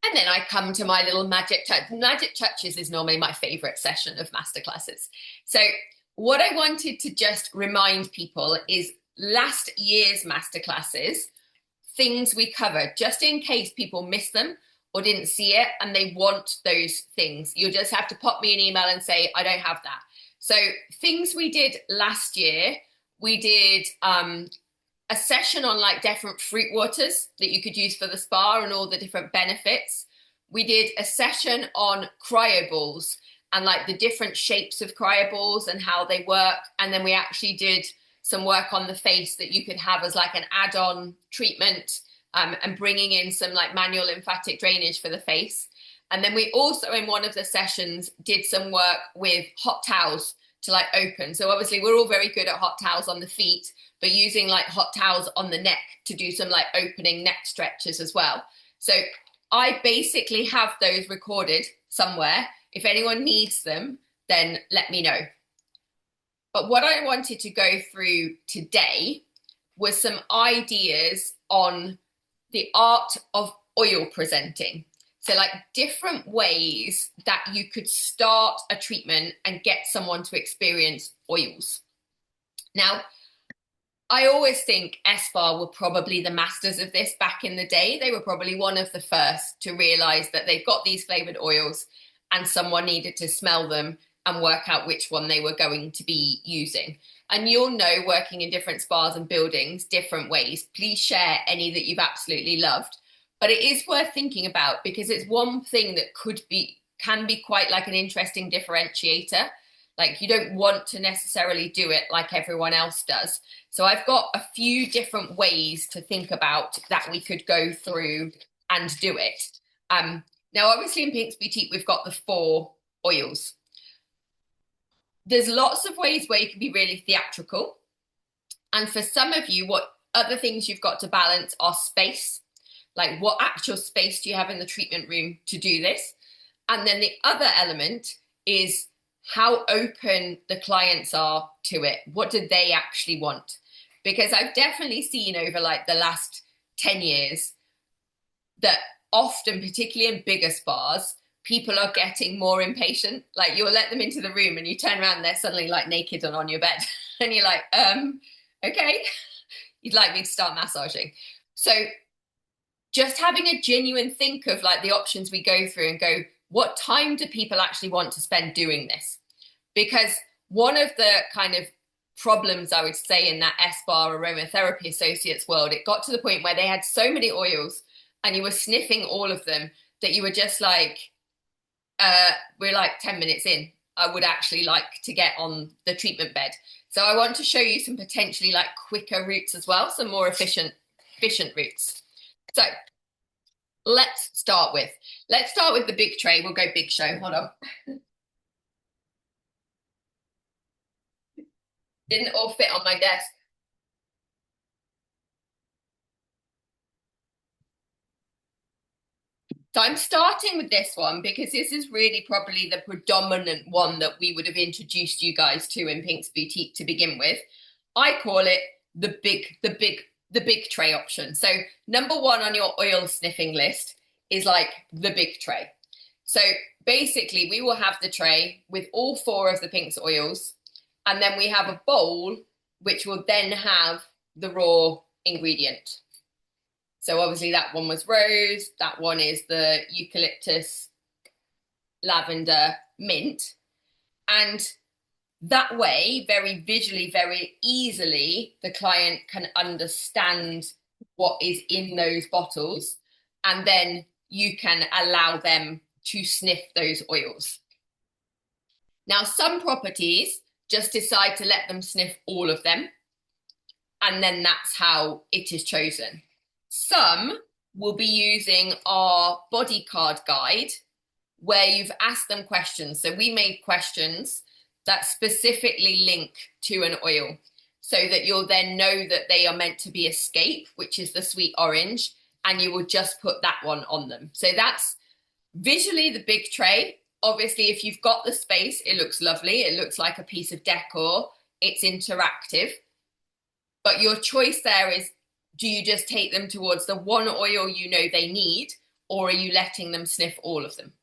And then I come to my little magic touch. Magic touches is normally my favorite session of masterclasses. So what I wanted to just remind people is last year's masterclasses, things we covered, just in case people missed them or didn't see it and they want those things. You'll just have to pop me an email and say, I don't have that. So things we did last year, we did a session on like different fruit waters that you could use for the spa and all the different benefits. We did a session on cryo balls and like the different shapes of cryo balls and how they work. And then we actually did some work on the face that you could have as like an add-on treatment, and bringing in some like manual lymphatic drainage for the face. And then we also in one of the sessions did some work with hot towels to like open. So obviously we're all very good at hot towels on the feet, but using like hot towels on the neck to do some like opening neck stretches as well. So I basically have those recorded somewhere. If anyone needs them, then let me know. But what I wanted to go through today was some ideas on the art of oil presenting. So like different ways that you could start a treatment and get someone to experience oils. Now, I always think Espar were probably the masters of this back in the day. They were probably one of the first to realize that they've got these flavored oils and someone needed to smell them and work out which one they were going to be using. And you'll know, working in different spas and buildings, different ways. Please share any that you've absolutely loved. But it is worth thinking about because it's one thing that can be quite like an interesting differentiator. Like you don't want to necessarily do it like everyone else does. So I've got a few different ways to think about that we could go through and do it. Now, obviously in Pink's Boutique, we've got the 4 oils. There's lots of ways where you can be really theatrical. And for some of you, what other things you've got to balance are space. Like what actual space do you have in the treatment room to do this? And then the other element is how open the clients are to it. What do they actually want? Because I've definitely seen over like the last 10 years that often, particularly in bigger spas, people are getting more impatient. Like you'll let them into the room and you turn around and they're suddenly like naked and on your bed. And you're like, okay, you'd like me to start massaging. So just having a genuine think of like the options we go through and go, what time do people actually want to spend doing this? Because one of the kind of problems I would say in that S-Bar aromatherapy associates world, it got to the point where they had so many oils and you were sniffing all of them that you were just like, we're like 10 minutes in. I would actually like to get on the treatment bed. So I want to show you some potentially like quicker routes as well, some more efficient routes. So let's start with the big tray. We'll go big show. Hold on. Didn't all fit on my desk. So I'm starting with this one because this is really probably the predominant one that we would have introduced you guys to in Pink's Boutique to begin with. I call it the big tray option. So number one on your oil sniffing list is like the big tray. So basically we will have the tray with all four of the Pink's oils, and then we have a bowl which will then have the raw ingredient. So obviously that one was rose, that one is the eucalyptus, lavender, mint. And that way, very visually, very easily, the client can understand what is in those bottles, and then you can allow them to sniff those oils. Now, some properties just decide to let them sniff all of them, and then that's how it is chosen. Some will be using our body card guide where you've asked them questions. So we made questions that specifically link to an oil so that you'll then know that they are meant to be Escape, which is the sweet orange, and you will just put that one on them. So that's visually the big tray. Obviously, if you've got the space, it looks lovely. It looks like a piece of decor. It's interactive. But your choice there is, do you just take them towards the one oil you know they need, or are you letting them sniff all of them?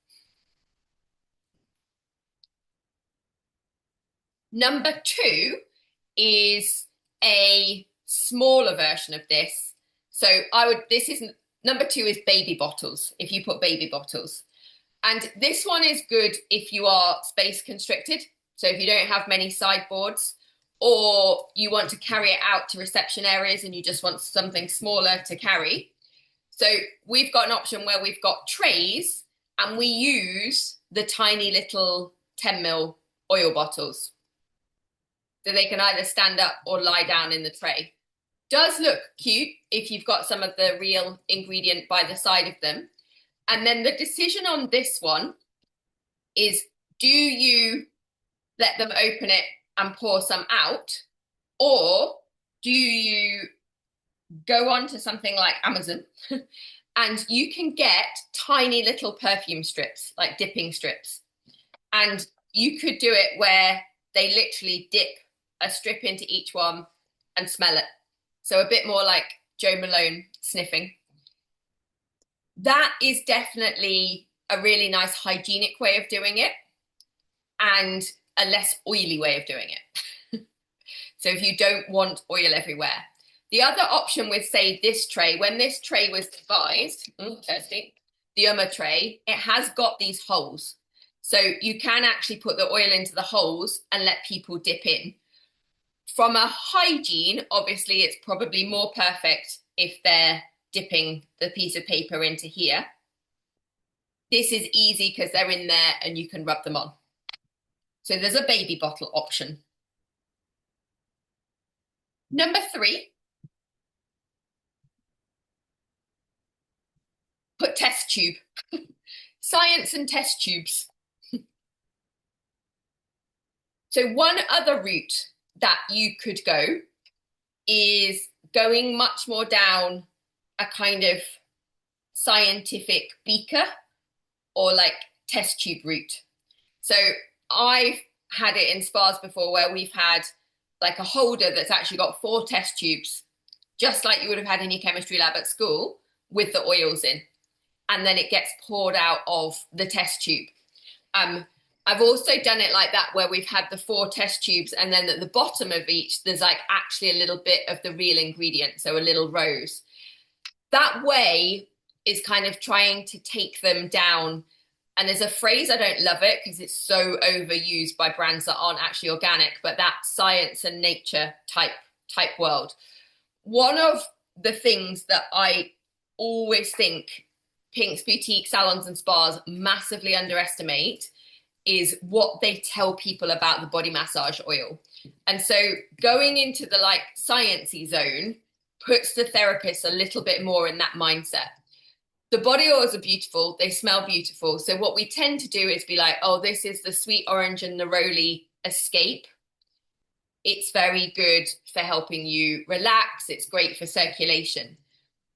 Number two is a smaller version of this. So number two is baby bottles, if you put baby bottles. And this one is good if you are space constricted. So if you don't have many sideboards, or you want to carry it out to reception areas and you just want something smaller to carry. So we've got an option where we've got trays and we use the tiny little 10 ml oil bottles. So they can either stand up or lie down in the tray. Does look cute if you've got some of the real ingredient by the side of them. And then the decision on this one is, do you let them open it and pour some out, or do you go on to something like Amazon and you can get tiny little perfume strips, like dipping strips, and you could do it where they literally dip a strip into each one and smell it. So a bit more like Jo Malone sniffing. That is definitely a really nice hygienic way of doing it and a less oily way of doing it. So if you don't want oil everywhere. The other option with, say, this tray, when this tray was devised, the tray, it has got these holes. So you can actually put the oil into the holes and let people dip in. From a hygiene, obviously, it's probably more perfect if they're dipping the piece of paper into here. This is easy because they're in there and you can rub them on. So there's a baby bottle option. Number three, put test tube. Science and test tubes. So one other route that you could go is going much more down a kind of scientific beaker or like test tube route. So I've had it in spas before where we've had like a holder that's actually got 4 test tubes, just like you would have had in your chemistry lab at school, with the oils in. And then it gets poured out of the test tube. I've also done it like that where we've had the 4 test tubes and then at the bottom of each, there's like actually a little bit of the real ingredient, so a little rose. That way is kind of trying to take them down. And as a phrase, I don't love it because it's so overused by brands that aren't actually organic, but that science and nature type world. One of the things that I always think Pink's Boutique salons and spas massively underestimate is what they tell people about the body massage oil. And so going into the like sciencey zone puts the therapist a little bit more in that mindset. The body oils are beautiful, they smell beautiful. So what we tend to do is be like, oh, this is the sweet orange and neroli Escape. It's very good for helping you relax. It's great for circulation.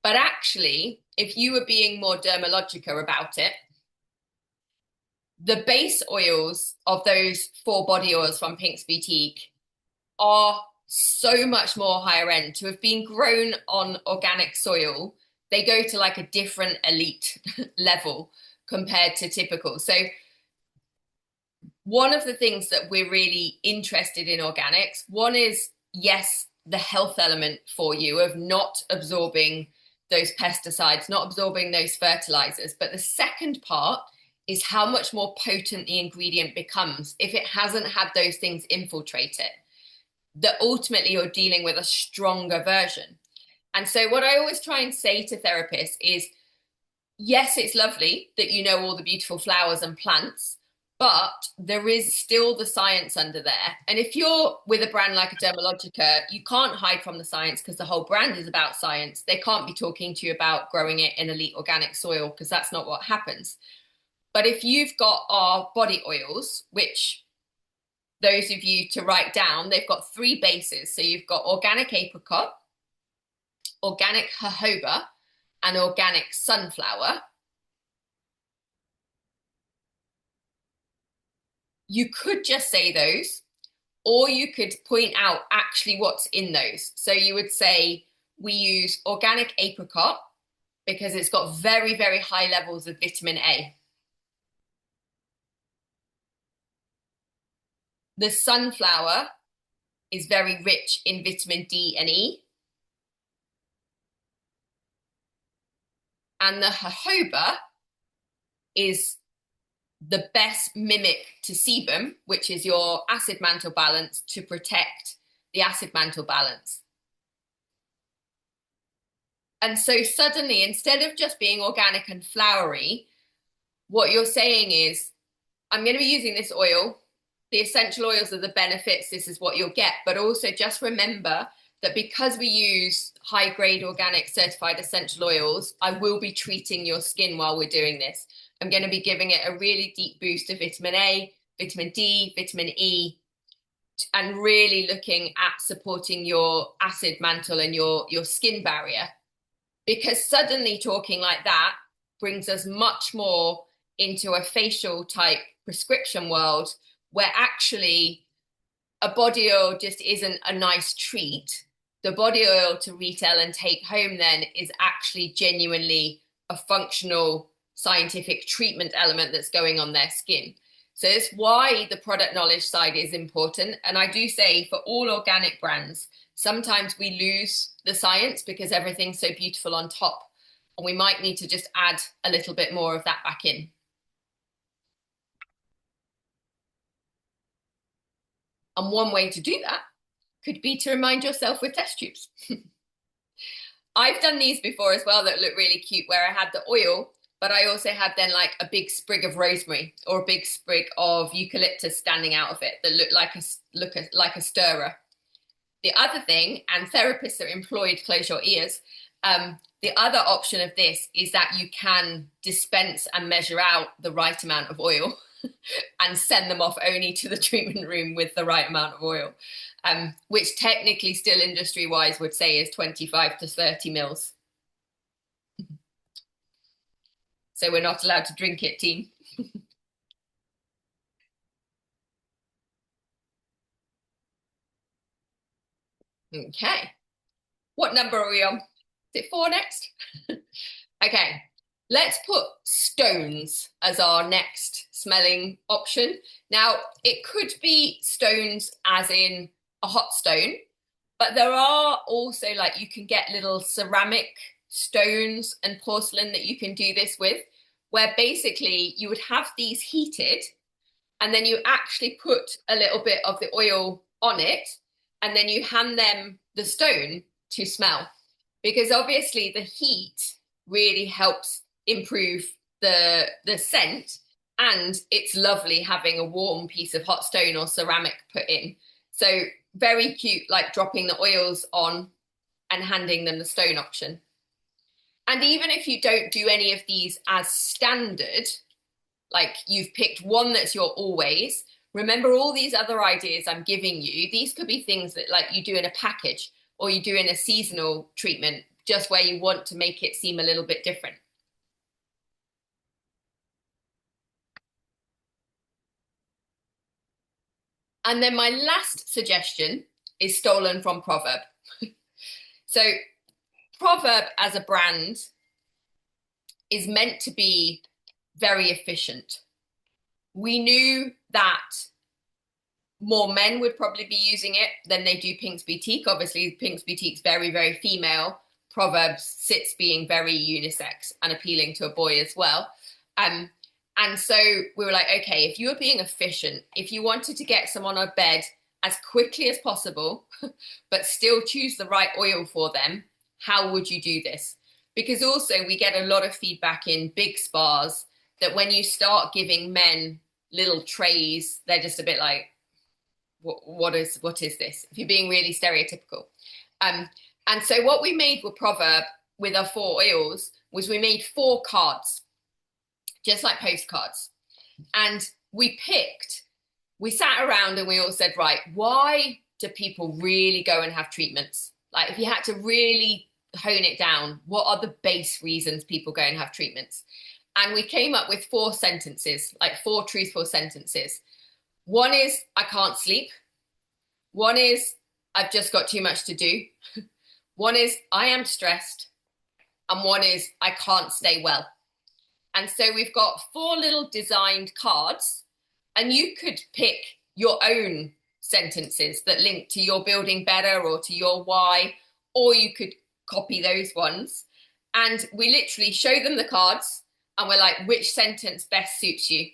But actually, if you were being more dermalogica about it, the base oils of those 4 body oils from Pink's Boutique are so much more higher end. To have been grown on organic soil, they go to like a different elite level compared to typical. So one of the things that we're really interested in organics, one is, yes, the health element for you of not absorbing those pesticides, not absorbing those fertilizers. But the second part is how much more potent the ingredient becomes if it hasn't had those things infiltrate it. That ultimately you're dealing with a stronger version. And so what I always try and say to therapists is, yes, it's lovely that you know all the beautiful flowers and plants, but there is still the science under there. And if you're with a brand like a Dermalogica, you can't hide from the science because the whole brand is about science. They can't be talking to you about growing it in elite organic soil because that's not what happens. But if you've got our body oils, which those of you to write down, they've got 3 bases. So you've got organic apricot, organic jojoba, and organic sunflower. You could just say those, or you could point out actually what's in those. So you would say, we use organic apricot because it's got very, very high levels of vitamin A. The sunflower is very rich in vitamin D and E. And the jojoba is the best mimic to sebum, which is your acid mantle balance, to protect the acid mantle balance. And so suddenly, instead of just being organic and flowery, what you're saying is, I'm going to be using this oil. The essential oils are the benefits. This is what you'll get. But also just remember that because we use high-grade organic certified essential oils, I will be treating your skin while we're doing this. I'm going to be giving it a really deep boost of vitamin A, vitamin D, vitamin E, and really looking at supporting your acid mantle and your skin barrier. Because suddenly talking like that brings us much more into a facial type prescription world where actually a body oil just isn't a nice treat. The body oil to retail and take home then is actually genuinely a functional scientific treatment element that's going on their skin. So it's why the product knowledge side is important. And I do say for all organic brands, sometimes we lose the science because everything's so beautiful on top. And we might need to just add a little bit more of that back in. And one way to do that could be to remind yourself with test tubes. I've done these before as well that look really cute, where I had the oil, but I also had then like a big sprig of rosemary or a big sprig of eucalyptus standing out of it that looked like a stirrer. The other thing, and therapists are employed, close your ears, the other option of this is that you can dispense and measure out the right amount of oil and send them off only to the treatment room with the right amount of oil, which technically still industry-wise would say is 25 to 30 mils. So we're not allowed to drink it, team. Okay. What number are we on? Is it 4 next? Okay. Let's put stones as our next smelling option. Now, it could be stones as in a hot stone, but there are also like you can get little ceramic stones and porcelain that you can do this with, where basically you would have these heated and then you actually put a little bit of the oil on it and then you hand them the stone to smell. Because obviously the heat really helps improve the scent, and it's lovely having a warm piece of hot stone or ceramic put in. So very cute, like dropping the oils on and handing them the stone option. And even if you don't do any of these as standard, like you've picked one that's your always, remember all these other ideas I'm giving you. These could be things that like you do in a package or you do in a seasonal treatment. just where you want to make it seem a little bit different. And then my last suggestion is stolen from Proverb. So Proverb as a brand is meant to be very efficient. We knew that more men would probably be using it than they do Pink's Boutique. Obviously, Pink's Boutique's very, very female. Proverbs sits being very unisex and appealing to a boy as well. And so we were like, okay, if you were being efficient, if you wanted to get someone on bed as quickly as possible, but still choose the right oil for them, how would you do this? Because also we get a lot of feedback in big spas that when you start giving men little trays, they're just a bit like, what is this? If you're being really stereotypical. And so what we made with Proverb with our 4 oils was we made 4 cards, just like postcards. And we sat around and we all said, right, why do people really go and have treatments? Like if you had to really hone it down, what are the base reasons people go and have treatments? And we came up with 4 sentences, like 4 truthful sentences. One is, I can't sleep. One is, I've just got too much to do. One is, I am stressed. And one is, I can't stay well. And so we've got 4 little designed cards, and you could pick your own sentences that link to your building better or to your why, or you could copy those ones. And we literally show them the cards and we're like, which sentence best suits you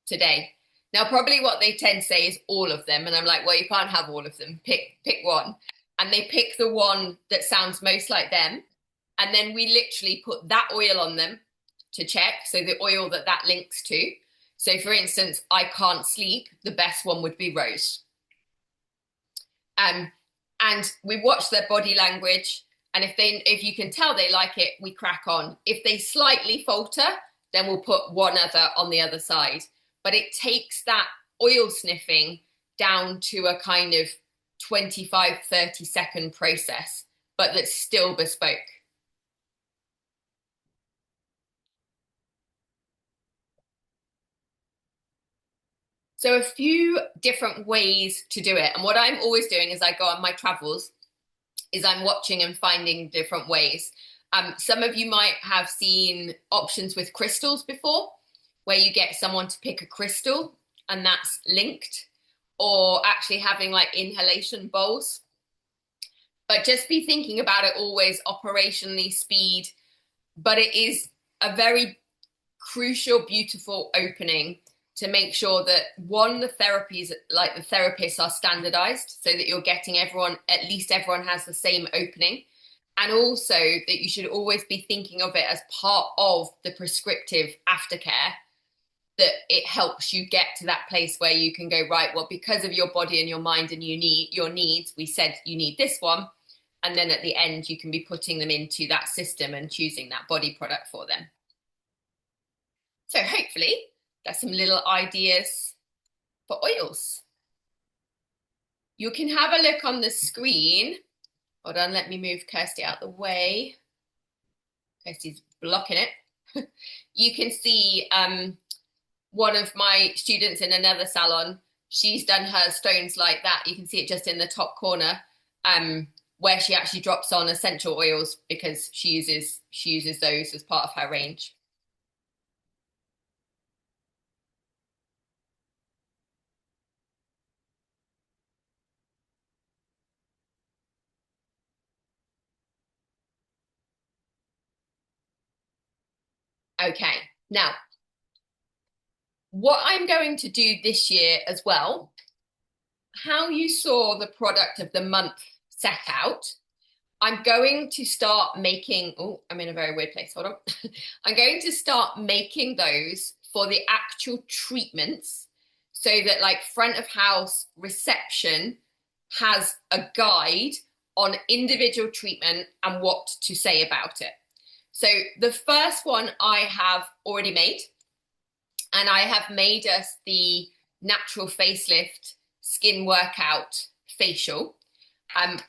today? Now, probably what they tend to say is all of them. And I'm like, well, you can't have all of them. Pick one. And they pick the one that sounds most like them. And then we literally put that oil on them to check. So the oil that links to. So for instance, I can't sleep. The best one would be rose. And we watch their body language. And if you can tell they like it, we crack on. If they slightly falter, then we'll put one other on the other side. But it takes that oil sniffing down to a kind of 25, 30-second process, but that's still bespoke. So a few different ways to do it. And what I'm always doing as I go on my travels is I'm watching and finding different ways. Some of you might have seen options with crystals before, where you get someone to pick a crystal and that's linked, or actually having like inhalation bowls. But just be thinking about it always operationally, speed, but it is a very crucial, beautiful opening to make sure that one, the therapies, like the therapists are standardized so that you're getting everyone, at least everyone has the same opening. And also that you should always be thinking of it as part of the prescriptive aftercare, that it helps you get to that place where you can go, right, well, because of your body and your mind and your needs, we said you need this one. And then at the end, you can be putting them into that system and choosing that body product for them. So hopefully there's some little ideas for oils. You can have a look on the screen. Hold on, let me move Kirstie out the way. Kirstie's blocking it. You can see one of my students in another salon, she's done her stones like that. You can see it just in the top corner, where she actually drops on essential oils because she uses those as part of her range. Okay, now, what I'm going to do this year as well, how you saw the product of the month set out, I'm going to start making, oh, I'm in a very weird place, hold on. I'm going to start making those for the actual treatments so that like front of house reception has a guide on individual treatment and what to say about it. So the first one I have already made, and I have made us the natural facelift skin workout facial. And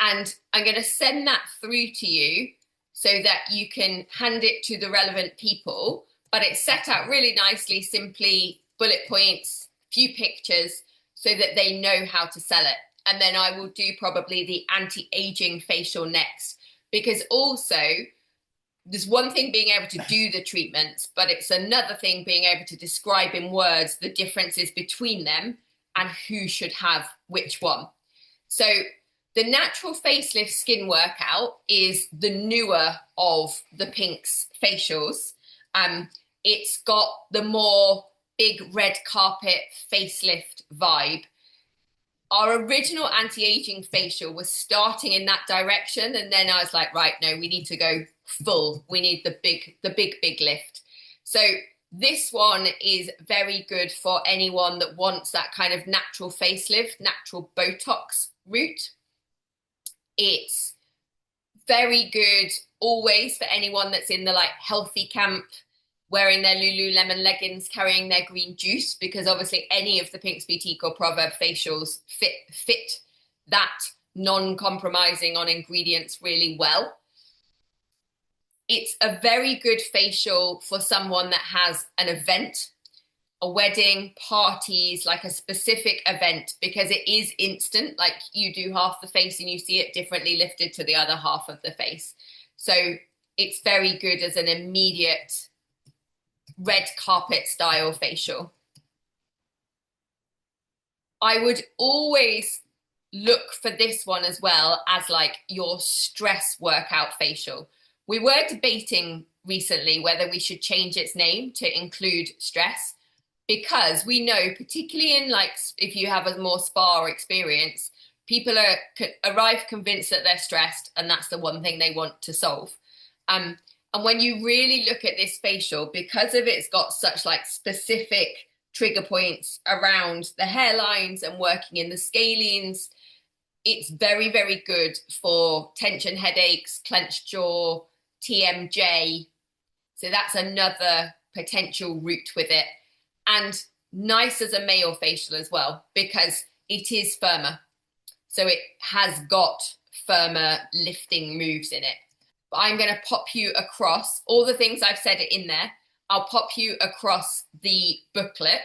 And I'm going to send that through to you so that you can hand it to the relevant people. But it's set out really nicely, simply bullet points, few pictures, so that they know how to sell it. And then I will do probably the anti-aging facial next, because also there's one thing being able to do the treatments, but it's another thing being able to describe in words the differences between them and who should have which one. So the natural facelift skin workout is the newer of the Pinks facials. It's got the more big red carpet facelift vibe. Our original anti-aging facial was starting in that direction, and then I was like, right, no, we need to go full. We need the big lift. So this one is very good for anyone that wants that kind of natural facelift, natural Botox route. It's very good always for anyone that's in the like healthy camp, wearing their Lululemon leggings, carrying their green juice, because obviously any of the Pinks Boutique or Proverb facials fit that non-compromising on ingredients really well. It's a very good facial for someone that has an event, a wedding, parties, like a specific event, because it is instant. Like you do half the face and you see it differently lifted to the other half of the face. So it's very good as an immediate red carpet style facial. I would always look for this one as well as like your stress workout facial. We were debating recently whether we should change its name to include stress, because we know, particularly in like if you have a more spa experience, people arrive convinced that they're stressed and that's the one thing they want to solve. And when you really look at this facial, because of it's got such like specific trigger points around the hairlines and working in the scalenes, it's very, very good for tension headaches, clenched jaw, TMJ. So that's another potential route with it. And nice as a male facial as well, because it is firmer. So it has got firmer lifting moves in it. But I'm going to pop you across all the things I've said in there. I'll pop you across the booklet.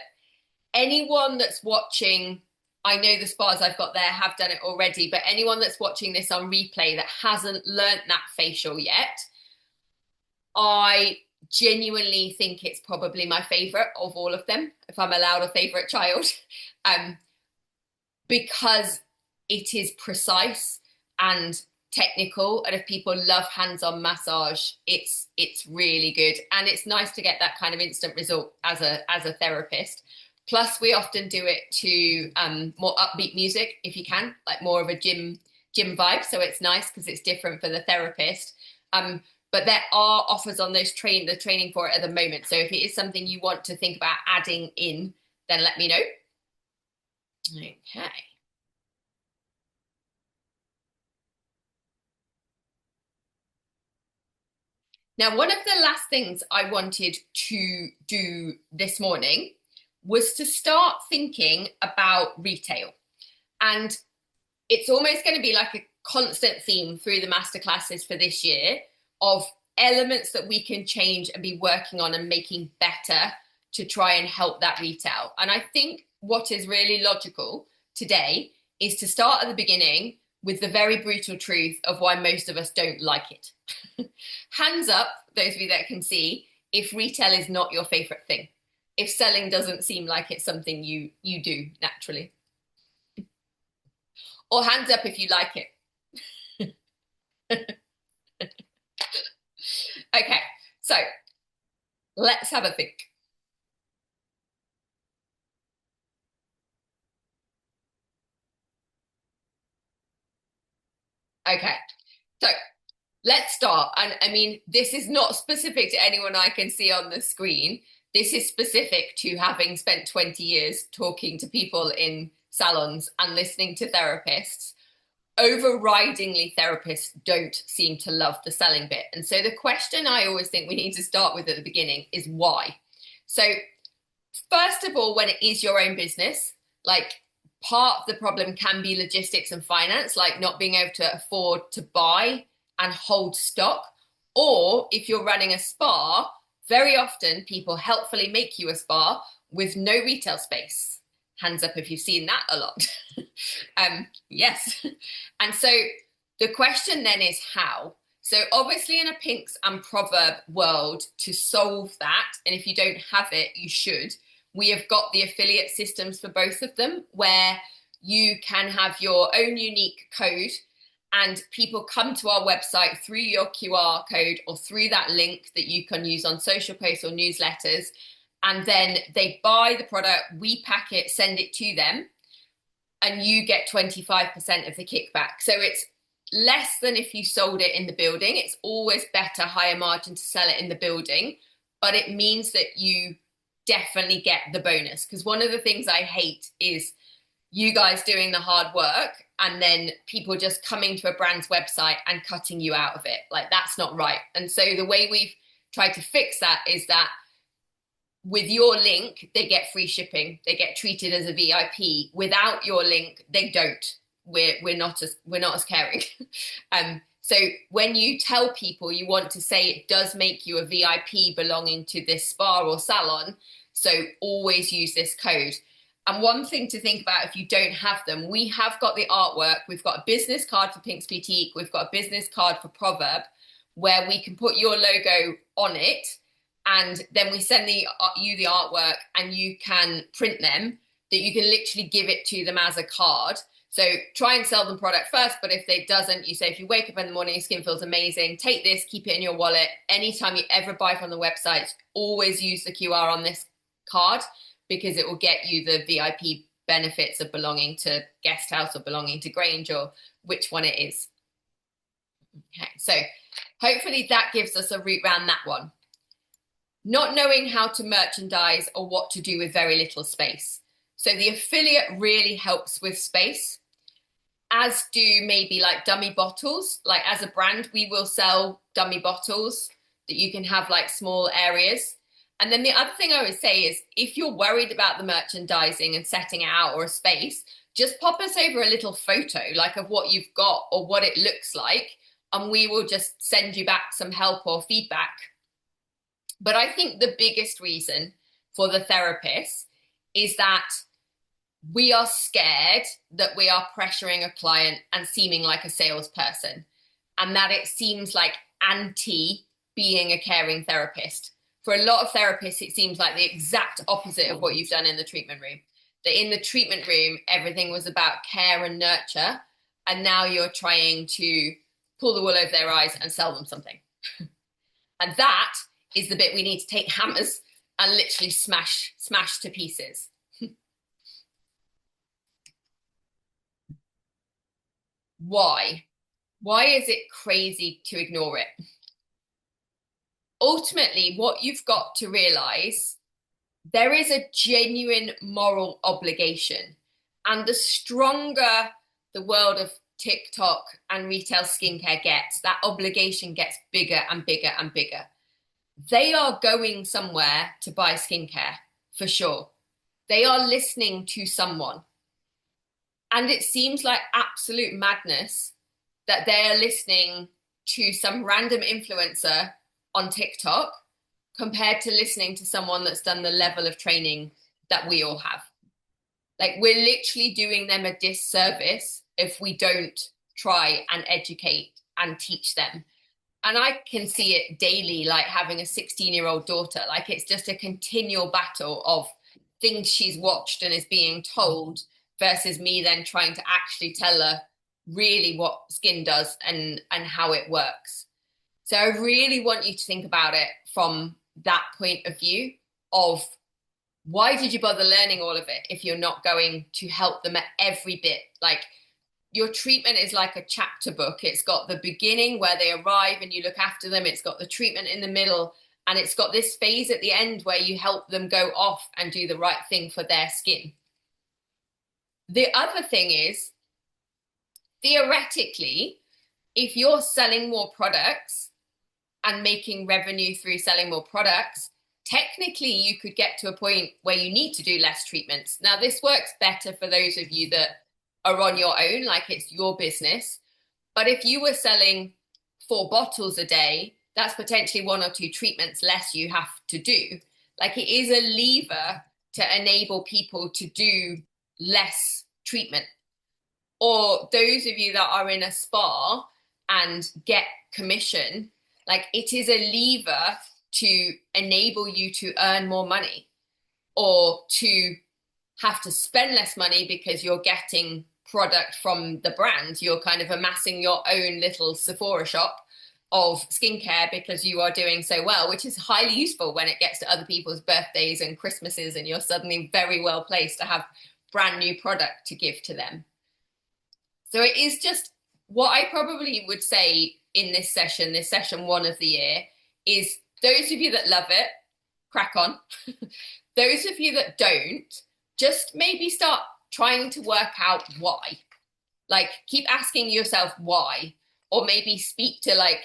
Anyone that's watching, I know the spas I've got there have done it already, but anyone that's watching this on replay that hasn't learnt that facial yet, I genuinely think it's probably my favorite of all of them, if I'm allowed a favorite child, because it is precise and technical, and if people love hands-on massage, it's really good, and it's nice to get that kind of instant result as a therapist. Plus we often do it to more upbeat music if you can, like more of a gym vibe, so it's nice because it's different for the therapist. But there are offers on those the training for it at the moment, so if it is something you want to think about adding in, then let me know. Okay. Now, one of the last things I wanted to do this morning was to start thinking about retail. And it's almost going to be like a constant theme through the masterclasses for this year of elements that we can change and be working on and making better to try and help that retail. And I think what is really logical today is to start at the beginning with the very brutal truth of why most of us don't like it. Hands up, those of you that can see, if retail is not your favorite thing, if selling doesn't seem like it's something you do naturally. Or hands up if you like it. Okay, so let's have a think. Okay, so let's start. And I mean, this is not specific to anyone I can see on the screen. This is specific to having spent 20 years talking to people in salons and listening to therapists. Overridingly, therapists don't seem to love the selling bit. And so the question I always think we need to start with at the beginning is why? So first of all, when it is your own business, like part of the problem can be logistics and finance, like not being able to afford to buy and hold stock. Or if you're running a spa, very often people helpfully make you a spa with no retail space. Hands up if you've seen that a lot. Yes. And so the question then is how? So obviously in a Pinks and Proverb world, to solve that, and if you don't have it, you should, we have got the affiliate systems for both of them where you can have your own unique code and people come to our website through your QR code or through that link that you can use on social posts or newsletters. And then they buy the product, we pack it, send it to them, and you get 25% of the kickback. So it's less than if you sold it in the building. It's always better, higher margin to sell it in the building, but it means that you definitely get the bonus. Because one of the things I hate is you guys doing the hard work and then people just coming to a brand's website and cutting you out of it. Like, that's not right. And so the way we've tried to fix that is that with your link, they get free shipping. They get treated as a VIP. Without your link, they don't. We're not as caring. So when you tell people you want to say it does make you a VIP belonging to this spa or salon, so always use this code. And one thing to think about if you don't have them, we have got the artwork. We've got a business card for Pinks Boutique. We've got a business card for Proverb where we can put your logo on it. And then we send you the artwork and you can print them, that you can literally give it to them as a card. So try and sell them product first, but if they doesn't, you say, if you wake up in the morning, your skin feels amazing, take this, keep it in your wallet. Anytime you ever buy from the website, always use the QR on this card because it will get you the VIP benefits of belonging to Guest House or belonging to Grange or which one it is. Okay, so hopefully that gives us a route around that one. Not knowing how to merchandise or what to do with very little space. So the affiliate really helps with space, as do maybe like dummy bottles. Like as a brand, we will sell dummy bottles that you can have like small areas. And then the other thing I would say is if you're worried about the merchandising and setting it out or a space, just pop us over a little photo like of what you've got or what it looks like, and we will just send you back some help or feedback. But I think the biggest reason for the therapist is that we are scared that we are pressuring a client and seeming like a salesperson, and that it seems like anti being a caring therapist. For a lot of therapists, it seems like the exact opposite of what you've done in the treatment room. That in the treatment room, everything was about care and nurture, and now you're trying to pull the wool over their eyes and sell them something. And that is the bit we need to take hammers and literally smash to pieces. Why? Why is it crazy to ignore it? Ultimately, what you've got to realize, there is a genuine moral obligation. And the stronger the world of TikTok and retail skincare gets, that obligation gets bigger and bigger and bigger. They are going somewhere to buy skincare, for sure. They are listening to someone. And it seems like absolute madness that they are listening to some random influencer on TikTok compared to listening to someone that's done the level of training that we all have. Like, we're literally doing them a disservice if we don't try and educate and teach them. And I can see it daily, like having a 16-year-old daughter. Like, it's just a continual battle of things she's watched and is being told versus me then trying to actually tell her really what skin does and how it works. So I really want you to think about it from that point of view of, why did you bother learning all of it if you're not going to help them at every bit? Like, your treatment is like a chapter book. It's got the beginning where they arrive and you look after them. It's got the treatment in the middle, and it's got this phase at the end where you help them go off and do the right thing for their skin. The other thing is, theoretically, if you're selling more products and making revenue through selling more products, technically you could get to a point where you need to do less treatments. Now, this works better for those of you that are on your own, like it's your business. But if you were selling 4 bottles a day, that's potentially 1 or 2 treatments less you have to do. Like, it is a lever to enable people to do less treatment. Or those of you that are in a spa and get commission, like, it is a lever to enable you to earn more money or to have to spend less money because you're getting product from the brand. You're kind of amassing your own little Sephora shop of skincare because you are doing so well, which is highly useful when it gets to other people's birthdays and Christmases, and you're suddenly very well placed to have brand new product to give to them. So it is just what I probably would say in this session 1 of the year, is those of you that love it, crack on. Those of you that don't, just maybe start trying to work out why. Like, keep asking yourself why, or maybe speak to like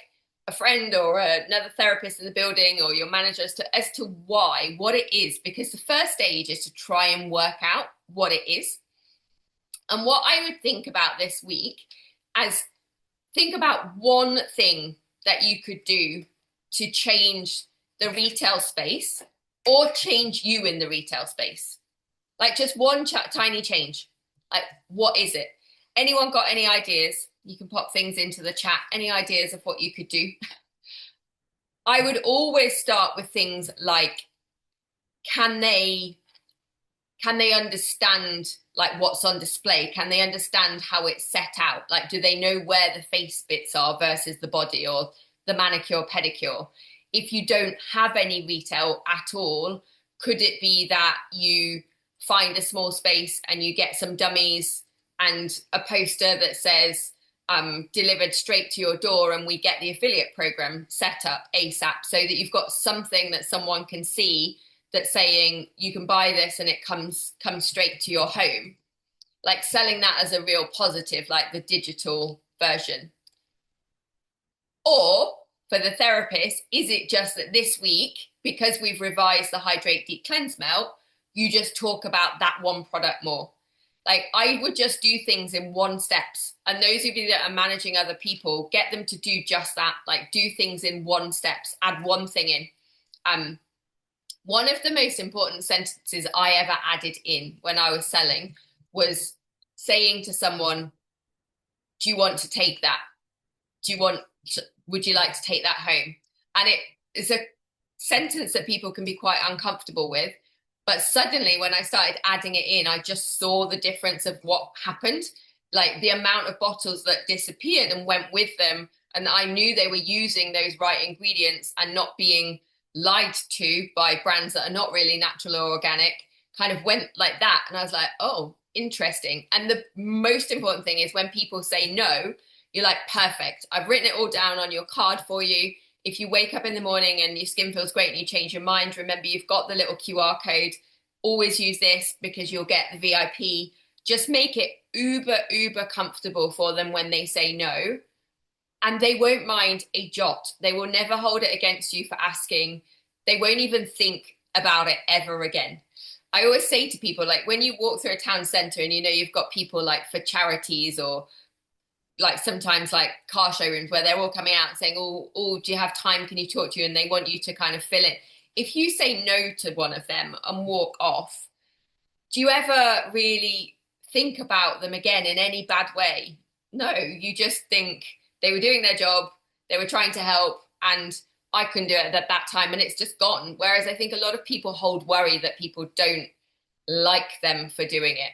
a friend or another therapist in the building or your manager as to why, what it is, because the first stage is to try and work out what it is. And what I would think about this week as, think about one thing that you could do to change the retail space or change you in the retail space. Like, just one tiny change. Like, what is it? Anyone got any ideas? You can pop things into the chat. Any ideas of what you could do? I would always start with things like, can they understand like what's on display? Can they understand how it's set out? Like, do they know where the face bits are versus the body or the manicure, pedicure? If you don't have any retail at all, could it be that you find a small space and you get some dummies and a poster that says delivered straight to your door, and we get the affiliate program set up ASAP, so that you've got something that someone can see that's saying you can buy this and it comes straight to your home. Like, selling that as a real positive, like the digital version. Or for the therapist, is it just that this week, because we've revised the Hydrate Deep Cleanse Melt, you just talk about that one product more? Like, I would just do things in 1 steps. And those of you that are managing other people, get them to do just that. Like, do things in 1 steps, add one thing in. One of the most important sentences I ever added in when I was selling was saying to someone, do you want to take that? Would you like to take that home? And it is a sentence that people can be quite uncomfortable with. But suddenly when I started adding it in, I just saw the difference of what happened, like the amount of bottles that disappeared and went with them. And I knew they were using those right ingredients and not being lied to by brands that are not really natural or organic, kind of went like that. And I was like, oh, interesting. And the most important thing is when people say no, you're like, perfect. I've written it all down on your card for you. If you wake up in the morning and your skin feels great and you change your mind, remember you've got the little QR code. Always use this because you'll get the VIP. Just make it uber comfortable for them when they say no. And they won't mind a jot. They will never hold it against you for asking. They won't even think about it ever again. I always say to people, like, when you walk through a town centre and you know you've got people like for charities or like sometimes like car showrooms where they're all coming out and saying, oh, do you have time? Can you talk to you? And they want you to kind of fill it. If you say no to one of them and walk off, do you ever really think about them again in any bad way? No, you just think they were doing their job, they were trying to help, and I couldn't do it at that time, and it's just gone. Whereas I think a lot of people hold worry that people don't like them for doing it.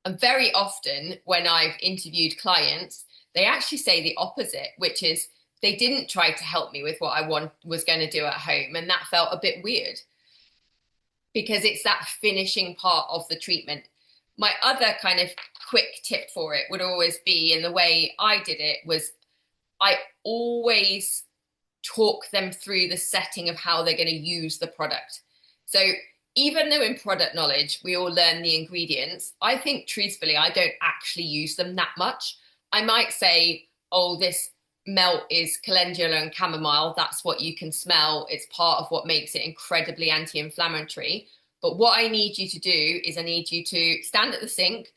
And very often when I've interviewed clients, they actually say the opposite, which is they didn't try to help me with what I was going to do at home. And that felt a bit weird because it's that finishing part of the treatment. My other kind of quick tip for it would always be, in the way I did it, was I always talk them through the setting of how they're going to use the product. So even though in product knowledge, we all learn the ingredients, I think truthfully, I don't actually use them that much. I might say, oh, this melt is calendula and chamomile. That's what you can smell. It's part of what makes it incredibly anti-inflammatory. But what I need you to do is I need you to stand at the sink.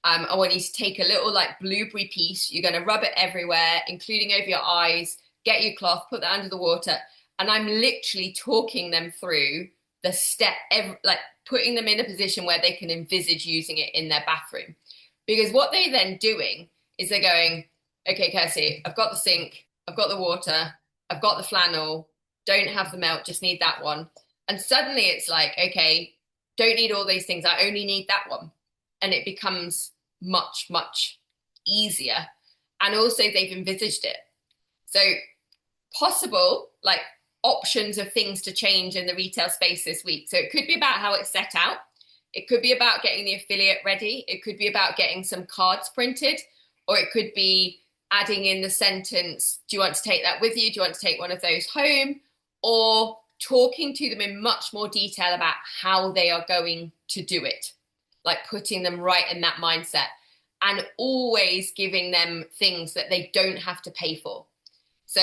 I want you to take a little like blueberry piece. You're going to rub it everywhere, including over your eyes. Get your cloth, put that under the water. And I'm literally talking them through the step, like putting them in a position where they can envisage using it in their bathroom. Because what they're then doing is they're going, okay, Kirsty, I've got the sink, I've got the water, I've got the flannel, don't have the melt, just need that one. And suddenly it's like, okay, don't need all these things, I only need that one. And it becomes much, much easier. And also they've envisaged it. So possible, like options of things to change in the retail space this week. So it could be about how it's set out. It could be about getting the affiliate ready. It could be about getting some cards printed, or it could be adding in the sentence, do you want to take that with you? Do you want to take one of those home? Or talking to them in much more detail about how they are going to do it, like putting them right in that mindset, and always giving them things that they don't have to pay for. So,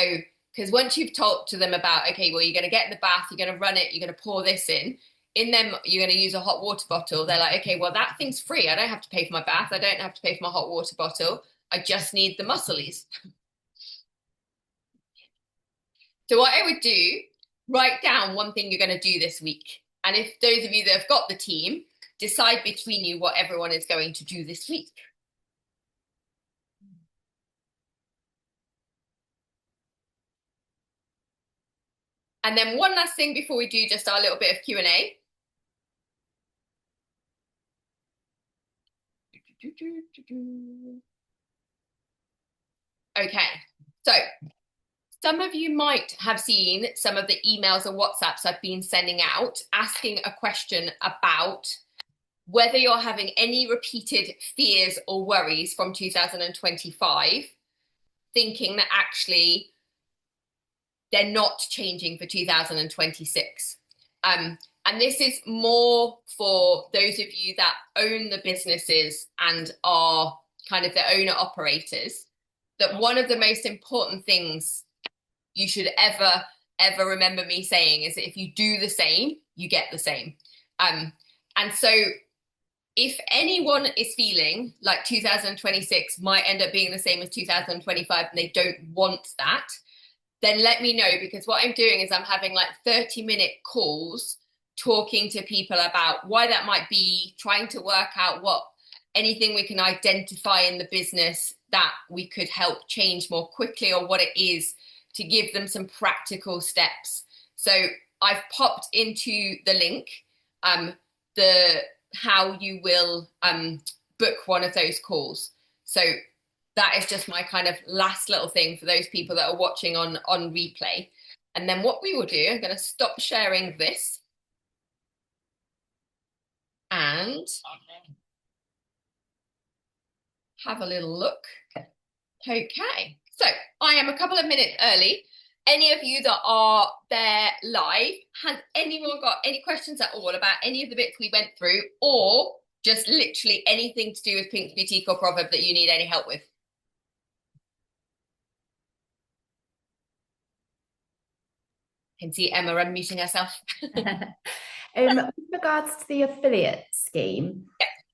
because once you've talked to them about, okay, well, you're going to get in the bath, you're going to run it, you're going to pour this in them, you're going to use a hot water bottle. They're like, okay, well, that thing's free. I don't have to pay for my bath. I don't have to pay for my hot water bottle. I just need the musselies. So what I would do, write down one thing you're going to do this week. And if those of you that have got the team, decide between you what everyone is going to do this week. And then one last thing before we do just our little bit of Q&A. Okay, so some of you might have seen some of the emails or WhatsApps I've been sending out asking a question about whether you're having any repeated fears or worries from 2025, thinking that actually they're not changing for 2026. And this is more for those of you that own the businesses and are kind of the owner operators, that one of the most important things you should ever remember me saying is that if you do the same, you get the same. And so if anyone is feeling like 2026 might end up being the same as 2025 and they don't want that, then let me know, because what I'm doing is I'm having like 30-minute calls talking to people about why that might be, trying to work out what anything we can identify in the business that we could help change more quickly, or what it is to give them some practical steps. So I've popped into the link the how you will book one of those calls. So that is just my kind of last little thing for those people that are watching on replay. And then what we will do, I'm going to stop sharing this and have a little look. Okay, so I am a couple of minutes early. Any of you that are there live, has anyone got any questions at all about any of the bits we went through, or just literally anything to do with Pink's Boutique or Proverb that you need any help with? I can see Emma unmuting herself. With regards to the affiliate scheme,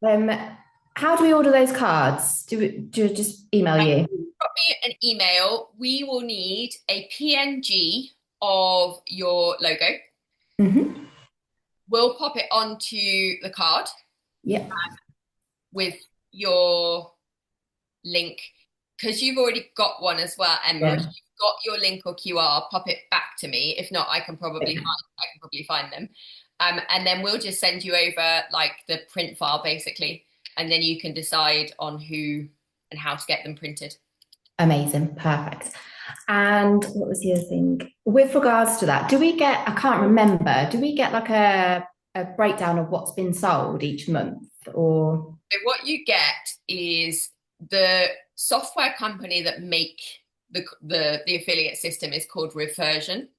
how do we order those cards? Do we just email you? Drop me an email. We will need a PNG of your logo. Mm-hmm. We'll pop it onto the card. Yeah. With your link, because you've already got one as well, Emma. Yeah. If you've got your link or QR, pop it back to me. If not, I can probably find them. And then we'll just send you over like the print file basically, and then you can decide on who and how to get them printed. Amazing, perfect. And what was the other thing? With regards to that, do we get, I can't remember, do we get like a breakdown of what's been sold each month, or? So what you get is the software company that make the affiliate system is called Reversion.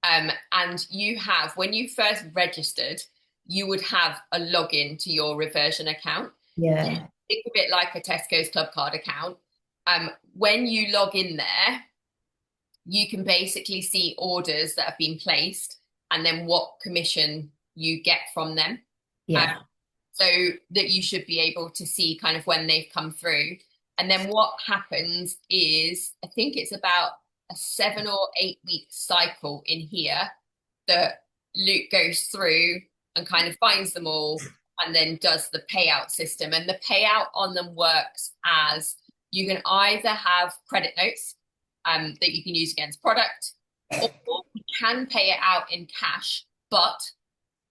And you have, when you first registered, you would have a login to your Reversion account. Yeah. It's a bit like a Tesco's Club Card account. When you log in there, you can basically see orders that have been placed and then what commission you get from them. Yeah. So that you should be able to see kind of when they've come through. And then what happens is, I think it's about a 7 or 8 week cycle in here that Luke goes through and kind of finds them all and then does the payout system. And the payout on them works as you can either have credit notes that you can use against product, or you can pay it out in cash, but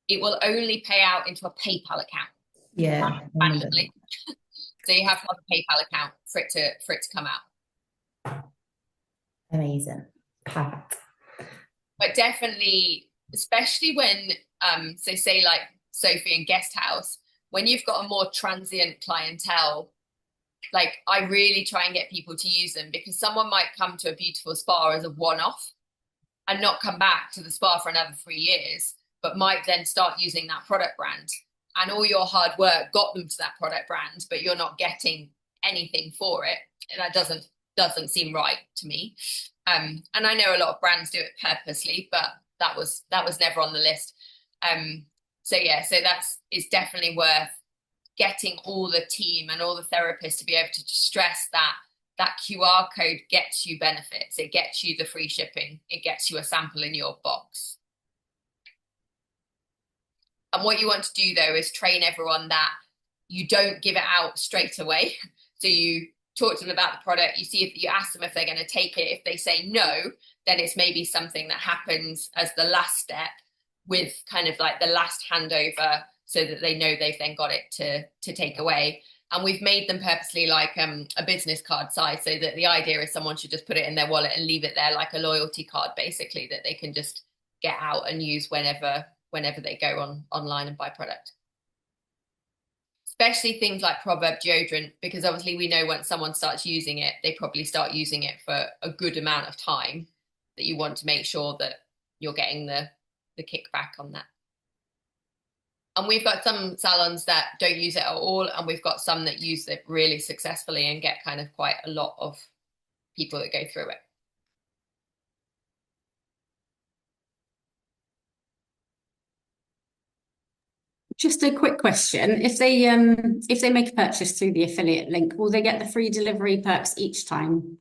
it will only pay out into a PayPal account. Yeah. Manually. So you have to have a PayPal account for it to come out. Amazing. Perfect. But definitely, especially when so say like Sophie and Guest House, when you've got a more transient clientele, like I really try and get people to use them, because someone might come to a beautiful spa as a one-off and not come back to the spa for another 3 years, but might then start using that product brand. And all your hard work got them to that product brand, but you're not getting anything for it. And that doesn't seem right to me. And I know a lot of brands do it purposely, but that was never on the list. So it's definitely worth getting all the team and all the therapists to be able to stress that QR code gets you benefits. It gets you the free shipping. It gets you a sample in your box. And what you want to do, though, is train everyone that you don't give it out straight away. So you talk to them about the product. You ask them if they're going to take it. If they say no, then it's maybe something that happens as the last step, with kind of like the last handover, so that they know they've then got it to take away. And we've made them purposely like a business card size, so that the idea is someone should just put it in their wallet and leave it there like a loyalty card, basically, that they can just get out and use whenever they go online and buy product. Especially things like Proverb deodorant, because obviously we know once someone starts using it, they probably start using it for a good amount of time, that you want to make sure that you're getting the kickback on that. And we've got some salons that don't use it at all, and we've got some that use it really successfully and get kind of quite a lot of people that go through it. Just a quick question. If they make a purchase through the affiliate link, will they get the free delivery perks each and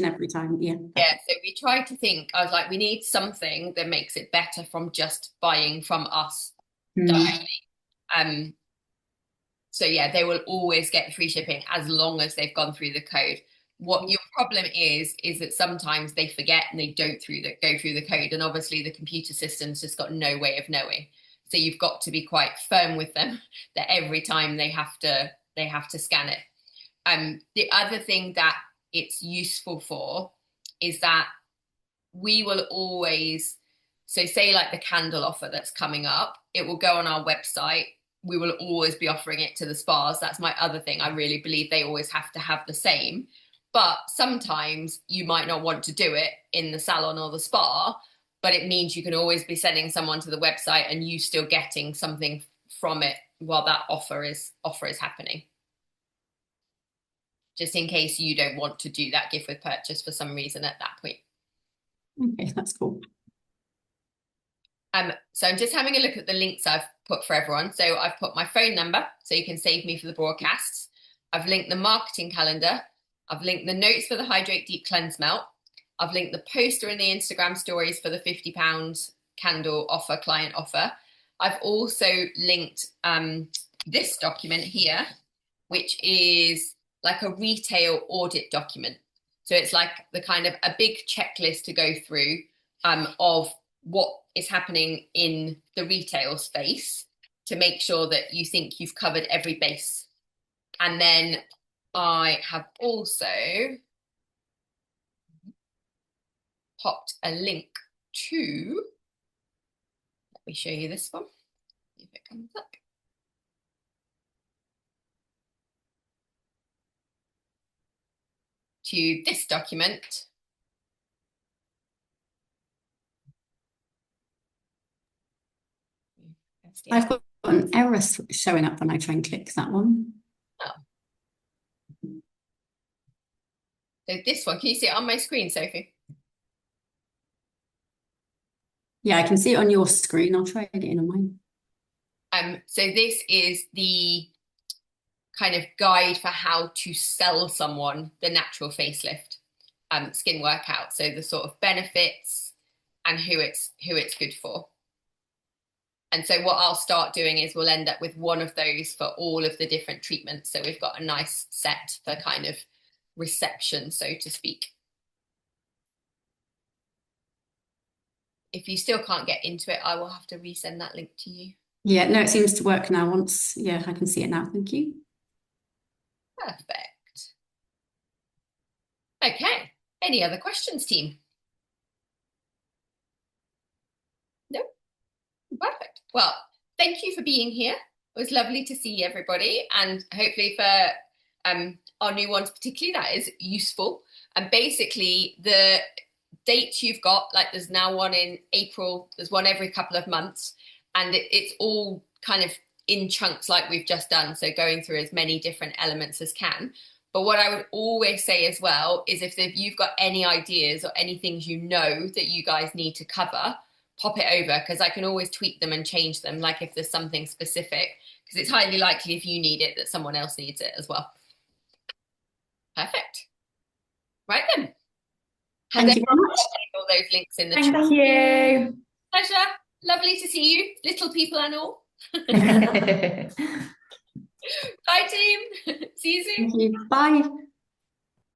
every time? Yeah. Yeah, so we tried to think, I was like, we need something that makes it better from just buying from us directly. So yeah, they will always get free shipping as long as they've gone through the code. What your problem is that sometimes they forget and they don't go through the code, and obviously the computer system's just got no way of knowing. So you've got to be quite firm with them that every time they have to scan it. The other thing that it's useful for is that we will always, so say like the candle offer that's coming up, it will go on our website. We will always be offering it to the spas. That's my other thing. I really believe they always have to have the same. But sometimes you might not want to do it in the salon or the spa, but it means you can always be sending someone to the website and you still getting something from it while that offer is happening. Just in case you don't want to do that gift with purchase for some reason at that point. Okay, that's cool. So I'm just having a look at the links I've put for everyone. So I've put my phone number so you can save me for the broadcasts. I've linked the marketing calendar. I've linked the notes for the Hydrate Deep Cleanse Melt. I've linked the poster and the Instagram stories for the £50 candle offer, client offer. I've also linked this document here, which is like a retail audit document. So it's like the kind of a big checklist to go through of what is happening in the retail space to make sure that you think you've covered every base. And then I have also popped a link to, let me show you this one, if it comes up. To this document. I've got an error showing up when I try and click that one. Oh. So this one, can you see it on my screen, Sophie? Yeah, I can see it on your screen. I'll try to get in on mine. So this is the kind of guide for how to sell someone the natural facelift skin workout. So the sort of benefits and who it's good for. And so what I'll start doing is we'll end up with one of those for all of the different treatments. So we've got a nice set for kind of reception, so to speak. If you still can't get into it, I will have to resend that link to you. Yeah, no, it seems to work now once. Yeah, I can see it now. Thank you. Perfect. Okay. Any other questions, team? No? Perfect. Well, thank you for being here. It was lovely to see everybody, and hopefully for our new ones particularly, that is useful. And basically the dates you've got, like there's now one in April, there's one every couple of months, and it's all kind of in chunks like we've just done, so going through as many different elements as can. But what I would always say as well is if you've got any ideas or any things you know that you guys need to cover, pop it over, because I can always tweak them and change them, like if there's something specific, because it's highly likely if you need it that someone else needs it as well. Perfect. Right then. Thank you very much. All those links in the Thank chat. you. Pleasure. Lovely to see you, little people and all. Bye. Bye, team. See you soon. Thank you. Bye.